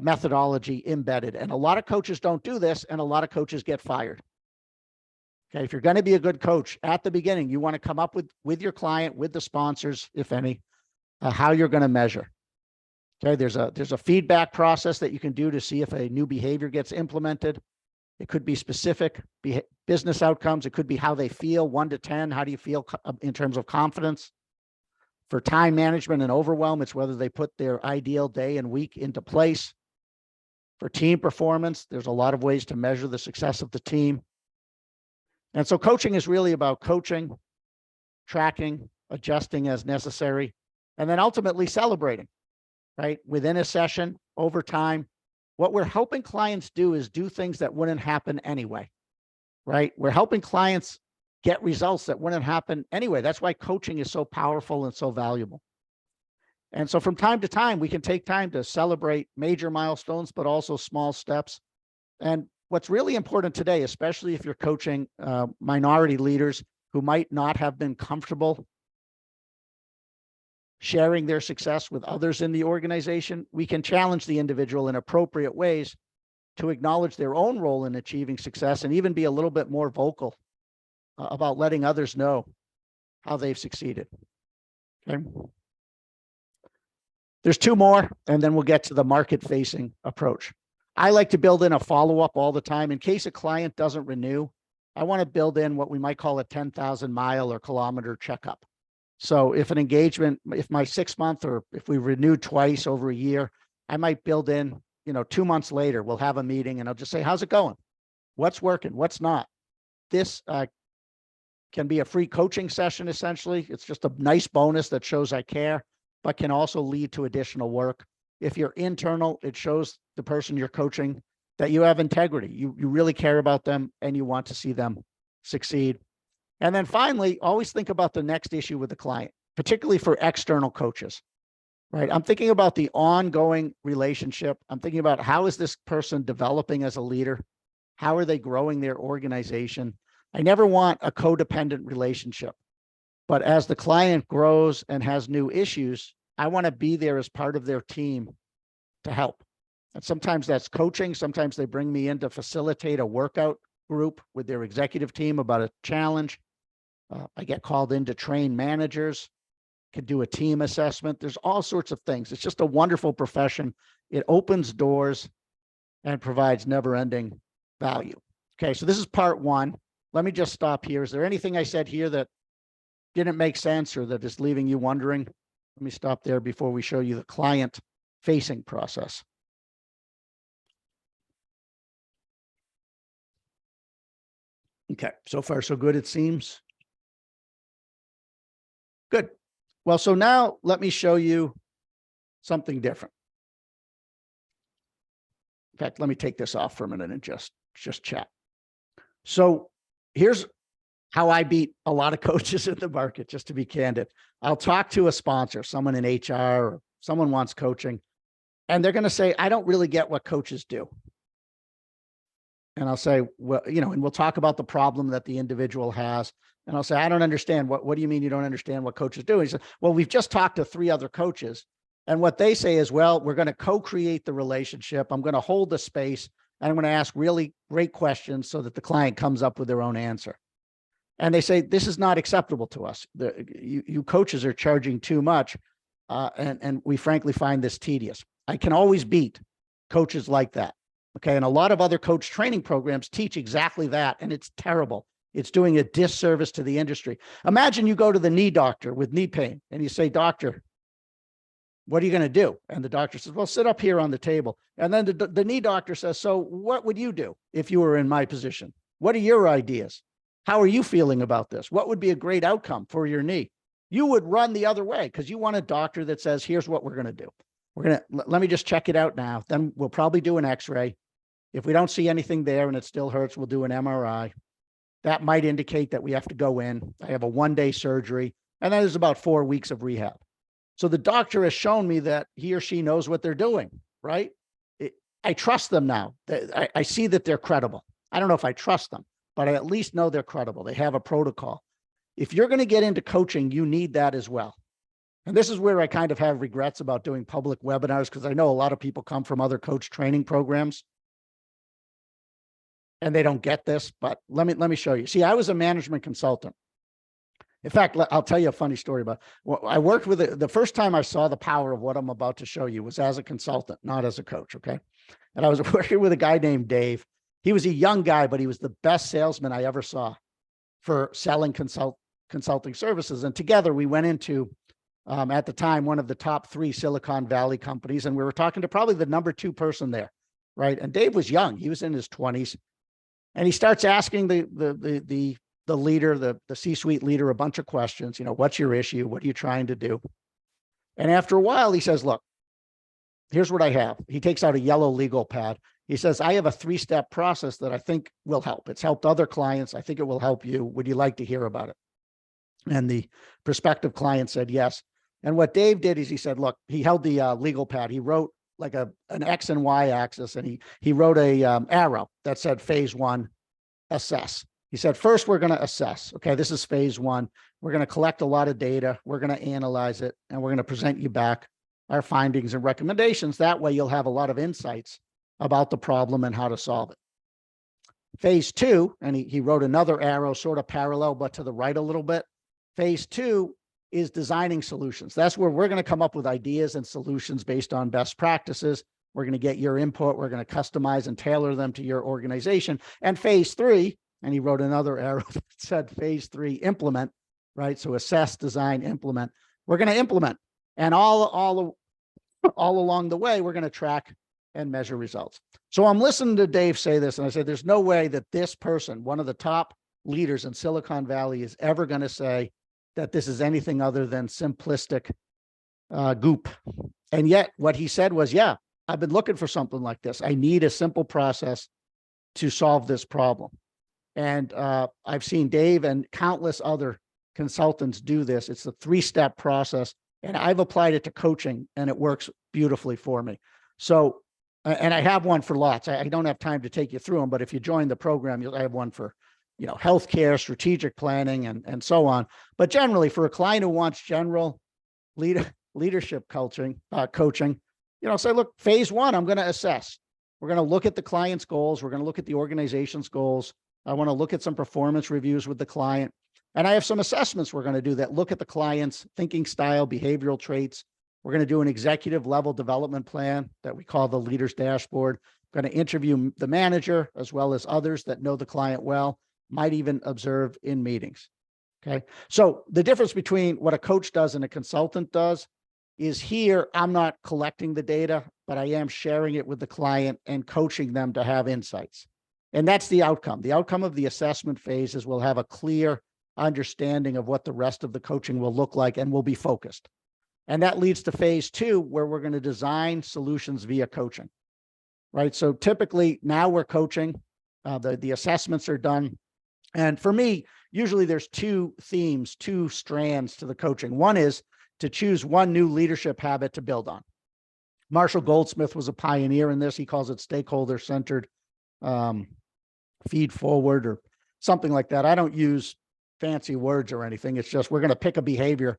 methodology embedded. And a lot of coaches don't do this, and a lot of coaches get fired. Okay, if you're going to be a good coach at the beginning, you want to come up with your client, with the sponsors, if any, how you're going to measure. Okay, there's a feedback process that you can do to see if a new behavior gets implemented. It could be specific business outcomes. It could be how they feel, 1 to 10. How do you feel in terms of confidence? For time management and overwhelm, it's whether they put their ideal day and week into place. For team performance, there's a lot of ways to measure the success of the team. And so coaching is really about coaching, tracking, adjusting as necessary, and then ultimately celebrating, right? Within a session, over time. What we're helping clients do is do things that wouldn't happen anyway, right? We're helping clients get results that wouldn't happen anyway. That's why coaching is so powerful and so valuable. And so from time to time, we can take time to celebrate major milestones, but also small steps. And what's really important today, especially if you're coaching minority leaders who might not have been comfortable sharing their success with others in the organization, we can challenge the individual in appropriate ways to acknowledge their own role in achieving success and even be a little bit more vocal about letting others know how they've succeeded. Okay. There's 2 more, and then we'll get to the market-facing approach. I like to build in a follow-up all the time. In case a client doesn't renew, I want to build in what we might call a 10,000 mile or kilometer checkup. So if an engagement, if my 6-month, or if we renew twice over a year, I might build in, 2 months later, we'll have a meeting and I'll just say, how's it going? What's working? What's not? This can be a free coaching session, essentially. It's just a nice bonus that shows I care, but can also lead to additional work. If you're internal, it shows the person you're coaching that you have integrity. You really care about them and you want to see them succeed. And then finally, always think about the next issue with the client, particularly for external coaches, right? I'm thinking about the ongoing relationship. I'm thinking about how is this person developing as a leader? How are they growing their organization? I never want a codependent relationship, but as the client grows and has new issues, I want to be there as part of their team to help. And sometimes that's coaching. Sometimes they bring me in to facilitate a workout group with their executive team about a challenge. I get called in to train managers, can do a team assessment. There's all sorts of things. It's just a wonderful profession. It opens doors and provides never-ending value. Okay, so this is part 1. Let me just stop here. Is there anything I said here that didn't make sense or that is leaving you wondering? Let me stop there before we show you the client-facing process. Okay, so far so good, it seems. Good. Well, so now let me show you something different. In fact, let me take this off for a minute and just chat. So here's how I beat a lot of coaches in the market, just to be candid. I'll talk to a sponsor, someone in HR, or someone wants coaching, and they're going to say, I don't really get what coaches do. And I'll say, well, and we'll talk about the problem that the individual has. And I'll say, I don't understand. What do you mean you don't understand what coaches do? And he said, well, we've just talked to 3 other coaches. And what they say is, well, we're going to co-create the relationship. I'm going to hold the space. And I'm going to ask really great questions so that the client comes up with their own answer. And they say, this is not acceptable to us. You coaches are charging too much. And we frankly find this tedious. I can always beat coaches like that. Okay. And a lot of other coach training programs teach exactly that. And it's terrible. It's doing a disservice to the industry. Imagine you go to the knee doctor with knee pain and you say, doctor, what are you going to do? And the doctor says, well, sit up here on the table. And then the knee doctor says, so what would you do if you were in my position? What are your ideas? How are you feeling about this? What would be a great outcome for your knee? You would run the other way because you want a doctor that says, here's what we're going to do. Let me just check it out now. Then we'll probably do an x-ray. If we don't see anything there and it still hurts, we'll do an MRI. That might indicate that we have to go in. I have a 1-day surgery, and then there's about 4 weeks of rehab. So the doctor has shown me that he or she knows what they're doing, right? I trust them now. I see that they're credible. I don't know if I trust them, but I at least know they're credible. They have a protocol. If you're going to get into coaching, you need that as well. And this is where I kind of have regrets about doing public webinars, because I know a lot of people come from other coach training programs and they don't get this, but let me show you. See, I was a management consultant. In fact, I'll tell you a funny story about I worked with the first time I saw the power of what I'm about to show you was as a consultant, not as a coach. Okay. And I was working with a guy named Dave. He was a young guy, but he was the best salesman I ever saw for selling consulting services. And together we went into, at the time, one of the top 3 Silicon Valley companies. And we were talking to probably the number 2 person there. Right. And Dave was young. He was in his 20s. And he starts asking the leader, the C-suite leader, a bunch of questions. You know, what's your issue? What are you trying to do? And after a while, he says, look, here's what I have. He takes out a yellow legal pad. He says, I have a 3-step process that I think will help. It's helped other clients. I think it will help you. Would you like to hear about it? And the prospective client said, yes. And what Dave did is he said, look, he held the legal pad. He wrote like an X and Y axis, and he wrote a arrow that said phase 1, assess. He said, first, we're going to assess. Okay, this is phase 1. We're going to collect a lot of data. We're going to analyze it, and we're going to present you back our findings and recommendations. That way you'll have a lot of insights about the problem and how to solve it. Phase 2, and he wrote another arrow sort of parallel, but to the right a little bit. Phase 2 is designing solutions. That's where we're going to come up with ideas and solutions based on best practices. We're going to get your input. We're going to customize and tailor them to your organization. And phase 3, and he wrote another arrow that said phase 3, implement, right? So assess, design, implement. We're going to implement. And all along the way, we're going to track and measure results. So I'm listening to Dave say this, and I said, there's no way that this person, one of the top leaders in Silicon Valley, is ever going to say that this is anything other than simplistic goop. And yet what he said was, yeah, I've been looking for something like this. I need a simple process to solve this problem. And I've seen Dave and countless other consultants do this. It's a 3-step process, and I've applied it to coaching, and it works beautifully for me. So, and I have one for lots. I don't have time to take you through them, but if you join the program, I have one for, you know, healthcare, strategic planning, and so on. But generally, for a client who wants general leadership coaching, you know, say, look, phase 1, I'm going to assess. We're going to look at the client's goals. We're going to look at the organization's goals. I want to look at some performance reviews with the client. And I have some assessments we're going to do that look at the client's thinking style, behavioral traits. We're going to do an executive level development plan that we call the Leader's Dashboard. Going to interview the manager as well as others that know the client well, might even observe in meetings. Okay. So the difference between what a coach does and a consultant does is here, I'm not collecting the data, but I am sharing it with the client and coaching them to have insights. And that's the outcome. The outcome of the assessment phase is we'll have a clear understanding of what the rest of the coaching will look like, and we'll be focused. And that leads to phase 2, where we're going to design solutions via coaching, right? So typically now we're coaching, the assessments are done. And for me, usually there's 2 themes, 2 strands to the coaching. One is to choose one new leadership habit to build on. Marshall Goldsmith was a pioneer in this. He calls it stakeholder-centered feed forward or something like that. I don't use fancy words or anything. It's just, we're going to pick a behavior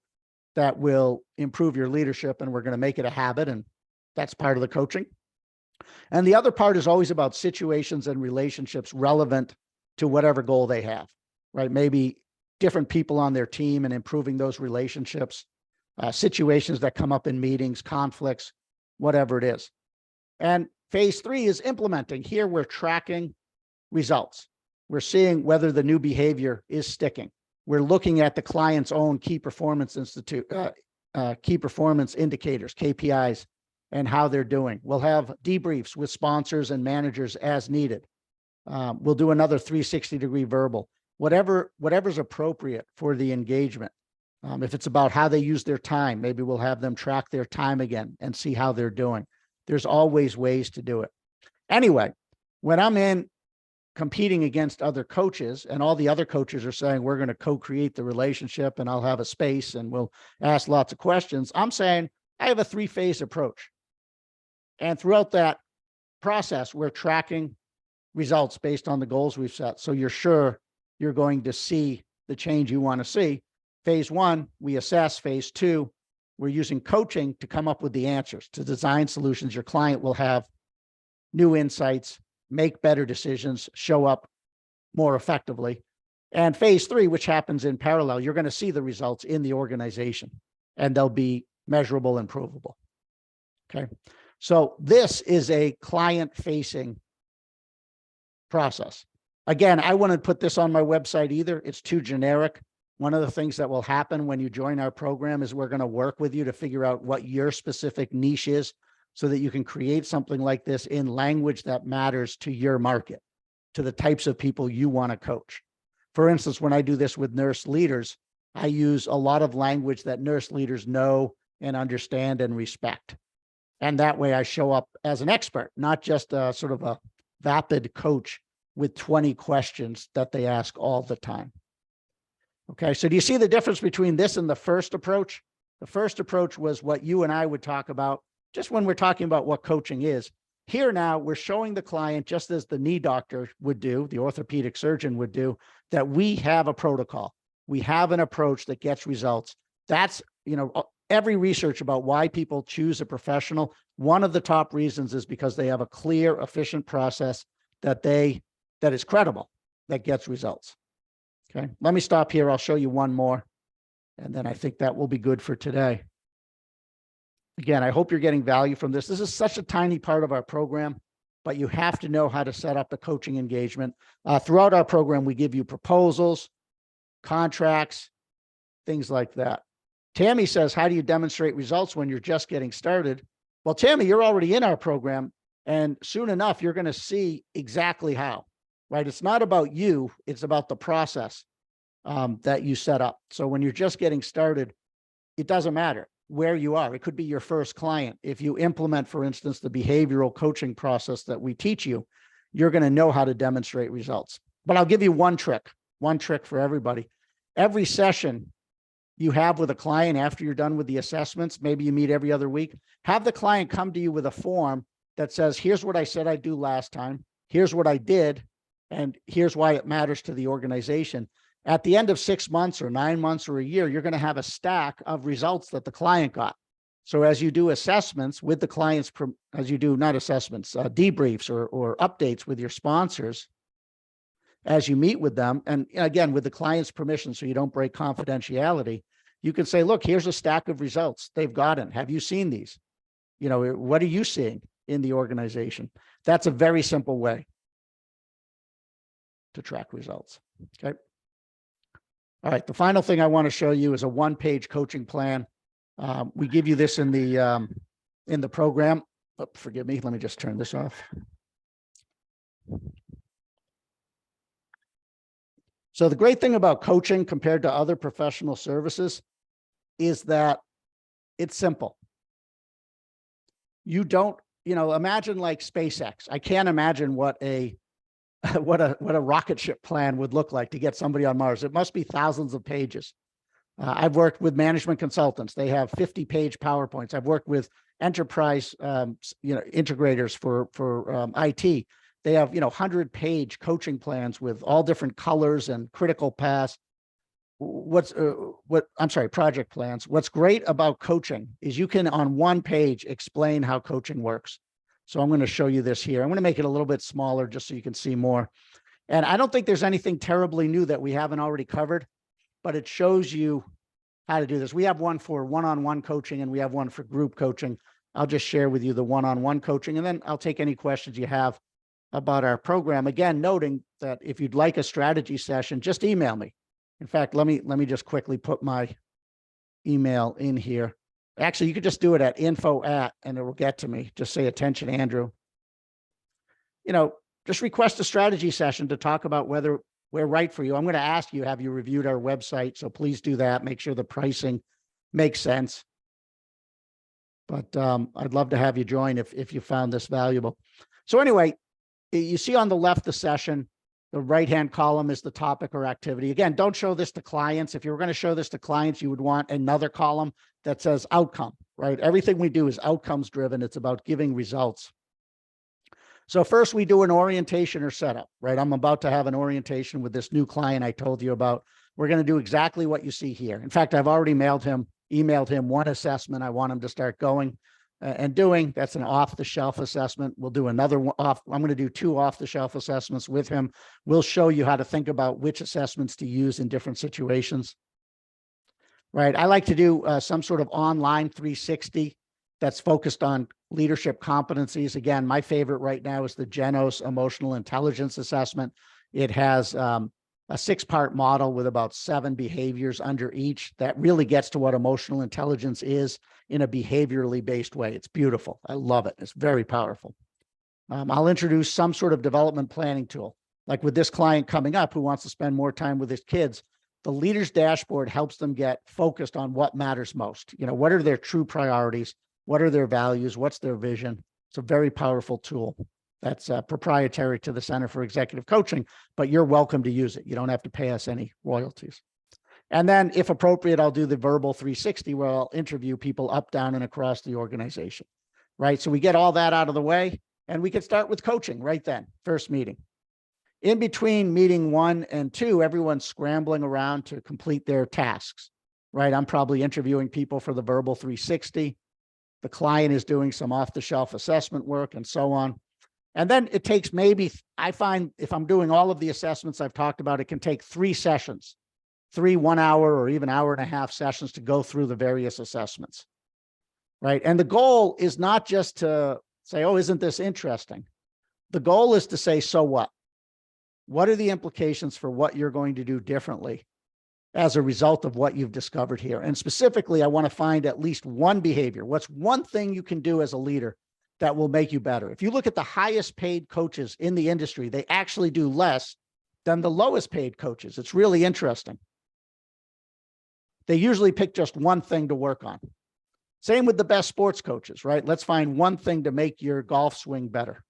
that will improve your leadership, and we're going to make it a habit. And that's part of the coaching. And the other part is always about situations and relationships relevant to whatever goal they have, right? Maybe different people on their team and improving those relationships, situations that come up in meetings, conflicts, whatever it is. And phase 3 is implementing. Here we're tracking results. We're seeing whether the new behavior is sticking. We're looking at the client's own key performance key performance indicators, KPIs, and how they're doing. We'll have debriefs with sponsors and managers as needed. We'll do another 360-degree verbal, whatever's appropriate for the engagement. If it's about how they use their time, maybe we'll have them track their time again and see how they're doing. There's always ways to do it. Anyway, when I'm in competing against other coaches and all the other coaches are saying, we're going to co-create the relationship and I'll have a space and we'll ask lots of questions, I'm saying I have a 3-phase approach. And throughout that process, we're tracking results based on the goals we've set. So you're sure you're going to see the change you want to see. Phase 1, we assess. Phase 2, we're using coaching to come up with the answers, to design solutions. Your client will have new insights, make better decisions, show up more effectively. And phase 3, which happens in parallel, you're going to see the results in the organization and they'll be measurable and provable. Okay. So this is a client-facing process. Again, I wouldn't put this on my website either. It's too generic. One of the things that will happen when you join our program is we're going to work with you to figure out what your specific niche is so that you can create something like this in language that matters to your market, to the types of people you want to coach. For instance, when I do this with nurse leaders, I use a lot of language that nurse leaders know and understand and respect. And that way I show up as an expert, not just a sort of a vapid coach with 20 questions that they ask all the time. Okay, so do you see the difference between this and the first approach? The first approach was what you and I would talk about just when we're talking about what coaching is. Here now, we're showing the client, just as the knee doctor would do, the orthopedic surgeon would do, that we have a protocol. We have an approach that gets results. That's, every research about why people choose a professional, one of the top reasons is because they have a clear, efficient process that is credible, that gets results. Okay, let me stop here. I'll show you one more, and then I think that will be good for today. Again, I hope you're getting value from this. This is such a tiny part of our program, but you have to know how to set up the coaching engagement. Throughout our program, we give you proposals, contracts, things like that. Tammy says, how do you demonstrate results when you're just getting started? Well, Tammy, you're already in our program, and soon enough, you're going to see exactly how, right? It's not about you. It's about the process that you set up. So when you're just getting started, it doesn't matter where you are. It could be your first client. If you implement, for instance, the behavioral coaching process that we teach you, you're going to know how to demonstrate results. But I'll give you one trick for everybody. Every session you have with a client after you're done with the assessments, maybe you meet every other week, have the client come to you with a form that says, here's what I said I'd do last time, here's what I did, and here's why it matters to the organization. At the end of 6 months or 9 months or a year, you're going to have a stack of results that the client got. So as you do assessments with the clients, as you do not assessments, debriefs or updates with your sponsors, as you meet with them, and again, with the client's permission, so you don't break confidentiality, you can say, look, here's a stack of results they've gotten. Have you seen these? What are you seeing in the organization? That's a very simple way to track results. Okay. All right. The final thing I want to show you is a one-page coaching plan. We give you this in the program. Oh, forgive me. Let me just turn this off. So the great thing about coaching compared to other professional services is that it's simple. You don't, imagine like SpaceX. I can't imagine what a rocket ship plan would look like to get somebody on Mars. It must be thousands of pages. I've worked with management consultants. They have 50-page PowerPoints. I've worked with enterprise, integrators for IT. They have, 100-page coaching plans with all different colors and critical paths. Project plans. What's great about coaching is you can, on one page, explain how coaching works. So I'm going to show you this here. I'm going to make it a little bit smaller just so you can see more. And I don't think there's anything terribly new that we haven't already covered, but it shows you how to do this. We have one for one-on-one coaching and we have one for group coaching. I'll just share with you the one-on-one coaching, and then I'll take any questions you have about our program. Again, noting that if you'd like a strategy session, just email me. In fact, let me just quickly put my email in here. Actually, you could just do it at info@, and it will get to me. Just say, attention, Andrew. Just request a strategy session to talk about whether we're right for you. I'm going to ask you, have you reviewed our website? So please do that. Make sure the pricing makes sense. But I'd love to have you join if you found this valuable. So anyway, you see on the left, the session, the right-hand column is the topic or activity. Again, don't show this to clients. If you were going to show this to clients, you would want another column that says outcome, right? Everything we do is outcomes driven. It's about giving results. So first we do an orientation or setup, right? I'm about to have an orientation with this new client I told you about. We're going to do exactly what you see here. In fact, I've already emailed him one assessment I want him to start going and doing. That's an off-the-shelf assessment. We'll do another one I'm going to do 2 off-the-shelf assessments with him. We'll show you how to think about which assessments to use in different situations. Right. I like to do some sort of online 360 that's focused on leadership competencies. Again, my favorite right now is the Genos Emotional Intelligence Assessment. It has a 6-part model with about 7 behaviors under each that really gets to what emotional intelligence is in a behaviorally based way. It's beautiful. I love it. It's very powerful. I'll introduce some sort of development planning tool. Like with this client coming up who wants to spend more time with his kids, the leader's dashboard helps them get focused on what matters most. What are their true priorities? What are their values? What's their vision? It's a very powerful tool that's proprietary to the Center for Executive Coaching, but you're welcome to use it. You don't have to pay us any royalties. And then if appropriate, I'll do the verbal 360 where I'll interview people up, down, and across the organization, right? So we get all that out of the way and we can start with coaching right then, first meeting. In between meeting 1 and 2, everyone's scrambling around to complete their tasks, right? I'm probably interviewing people for the verbal 360. The client is doing some off-the-shelf assessment work and so on. And then it takes I find if I'm doing all of the assessments I've talked about, it can take 3 sessions, 3 1-hour or even hour-and-a-half sessions to go through the various assessments, right? And the goal is not just to say, oh, isn't this interesting? The goal is to say, so what? What are the implications for what you're going to do differently as a result of what you've discovered here? And specifically, I want to find at least one behavior. What's one thing you can do as a leader that will make you better? If you look at the highest paid coaches in the industry, they actually do less than the lowest paid coaches. It's really interesting. They usually pick just one thing to work on. Same with the best sports coaches, right? Let's find one thing to make your golf swing better.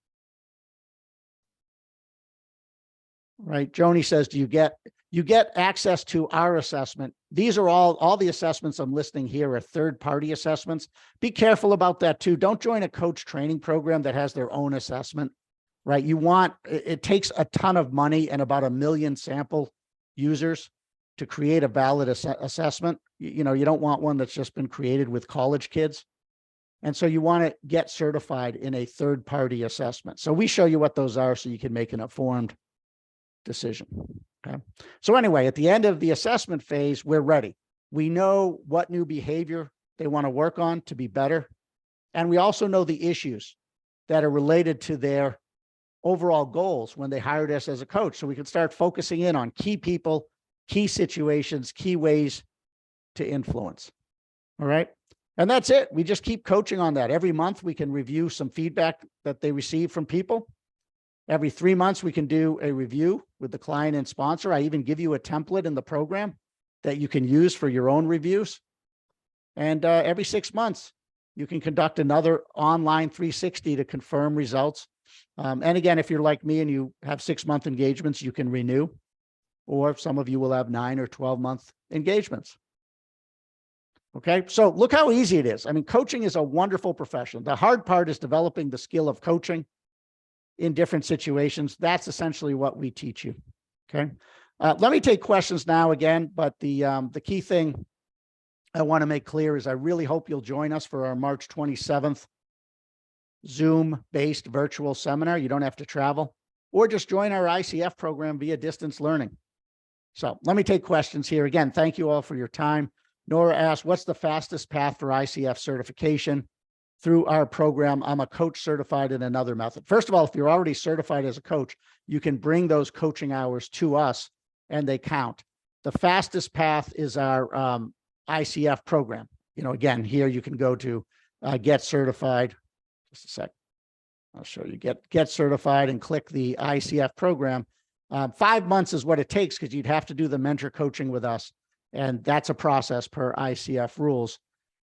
Right. Joni says, do you get access to our assessment? These are all the assessments I'm listing here are third-party assessments. Be careful about that too. Don't join a coach training program that has their own assessment, right? It takes a ton of money and about 1 million sample users to create a valid assessment. You don't want one that's just been created with college kids. And so you want to get certified in a third-party assessment. So we show you what those are so you can make an informed decision. Okay. So anyway, at the end of the assessment phase, we're ready. We know what new behavior they want to work on to be better. And we also know the issues that are related to their overall goals when they hired us as a coach. So we can start focusing in on key people, key situations, key ways to influence. All right. And that's it. We just keep coaching on that. Every month we can review some feedback that they receive from people. Every 3 months, we can do a review with the client and sponsor. I even give you a template in the program that you can use for your own reviews. And every 6 months, you can conduct another online 360 to confirm results. And again, if you're like me and you have 6-month engagements, you can renew, or some of you will have 9 or 12-month engagements. Okay, so look how easy it is. I mean, coaching is a wonderful profession. The hard part is developing the skill of coaching in different situations. That's essentially what we teach you. Okay. Let me take questions now again, but the key thing I want to make clear is I really hope you'll join us for our March 27th Zoom-based virtual seminar. You don't have to travel, or just join our ICF program via distance learning. So let me take questions here. Again, thank you all for your time. Nora asked, what's the fastest path for ICF certification? Through our program, I'm a coach certified in another method. First of all, if you're already certified as a coach, you can bring those coaching hours to us and they count. The fastest path is our ICF program. again, here you can go to get certified. Just a sec. I'll show you get certified and click the ICF program. 5 months is what it takes because you'd have to do the mentor coaching with us. And that's a process per ICF rules.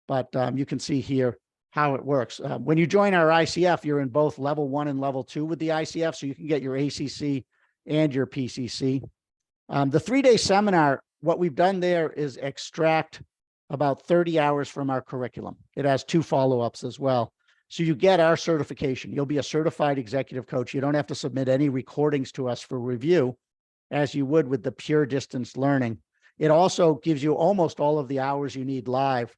But you can see here how it works. When you join our ICF, you're in both level 1 and level 2 with the ICF. So you can get your ACC and your PCC. The 3-day seminar, what we've done there is extract about 30 hours from our curriculum. It has 2 follow-ups as well. So you get our certification. You'll be a certified executive coach. You don't have to submit any recordings to us for review as you would with the pure distance learning. It also gives you almost all of the hours you need live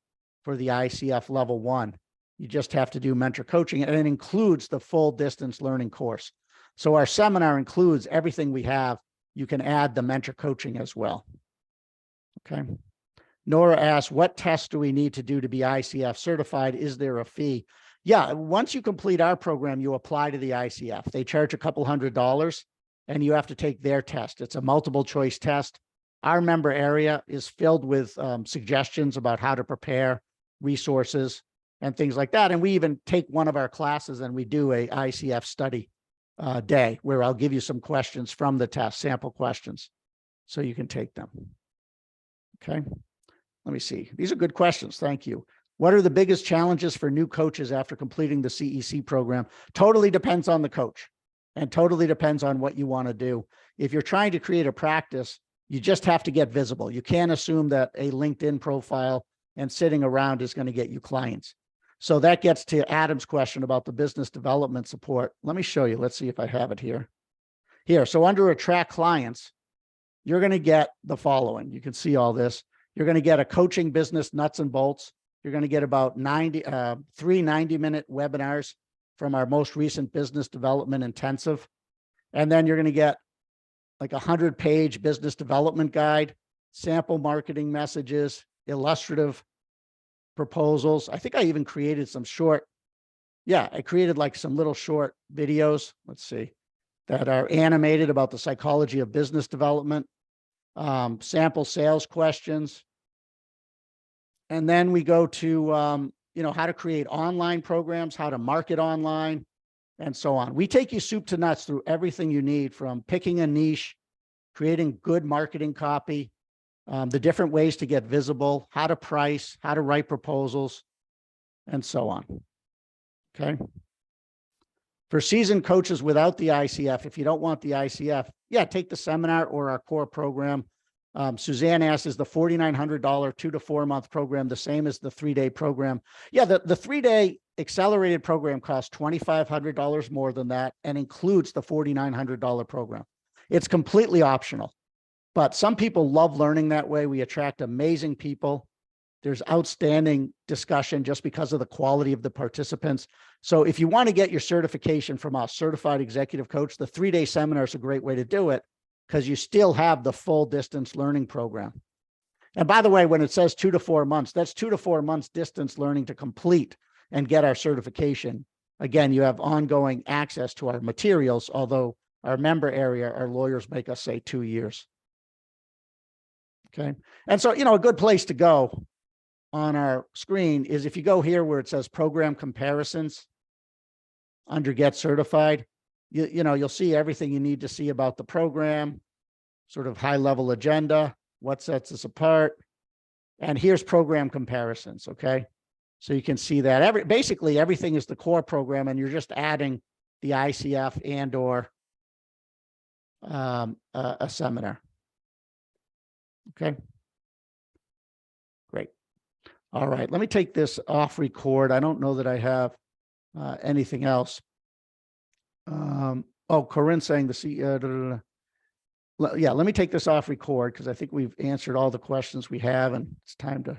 for the ICF level 1. You just have to do mentor coaching, and it includes the full distance learning course. So our seminar includes everything we have. You can add the mentor coaching as well. Okay. Nora asks, what tests do we need to do to be ICF certified? Is there a fee? Yeah, once you complete our program, you apply to the ICF. They charge a couple $100 and you have to take their test. It's a multiple choice test. Our member area is filled with suggestions about how to prepare, resources, and things like that. And we even take one of our classes and we do a ICF study day where I'll give you some questions from the test, sample questions, so you can take them. Okay, let me see. These are good questions. Thank you. What are the biggest challenges for new coaches after completing the CEC program? Totally depends on the coach and totally depends on what you want to do. If you're trying to create a practice, you just have to get visible. You can't assume that a LinkedIn profile and sitting around is going to get you clients. So that gets to Adam's question about the business development support. Let me show you. Let's see if I have it here. Here, so under attract clients, you're going to get the following. You can see all this. You're going to get a coaching business nuts and bolts. You're going to get about 3 90-minute webinars from our most recent business development intensive. And then you're going to get like a 100-page business development guide, sample marketing messages, illustrative proposals. I think I even created some short. Yeah, I created like some little short videos. Let's see, that are animated about the psychology of business development, sample sales questions. And then we go to, how to create online programs, how to market online, and so on. We take you soup to nuts through everything you need, from picking a niche, creating good marketing copy, the different ways to get visible, how to price, how to write proposals, and so on. Okay. For seasoned coaches without the ICF, if you don't want the ICF, yeah, take the seminar or our core program. Suzanne asks, is the $4,900 2 to 4 month program the same as the 3-day program? Yeah, the 3-day accelerated program costs $2,500 more than that and includes the $4,900 program. It's completely optional, but some people love learning that way. We attract amazing people. There's outstanding discussion just because of the quality of the participants. So if you want to get your certification from us, certified executive coach, the 3-day seminar is a great way to do it, because you still have the full distance learning program. And by the way, when it says 2 to 4 months, that's 2 to 4 months distance learning to complete and get our certification. Again, you have ongoing access to our materials, although our member area, our lawyers make us say 2 years. Okay. And so, a good place to go on our screen is if you go here where it says program comparisons under Get Certified, you'll see everything you need to see about the program, sort of high level agenda, what sets us apart. And here's program comparisons. Okay. So you can see that basically everything is the core program and you're just adding the ICF and or a seminar. Okay. Great. All right. Let me take this off record. I don't know that I have anything else. Corinne's saying yeah, let me take this off record because I think we've answered all the questions we have and it's time to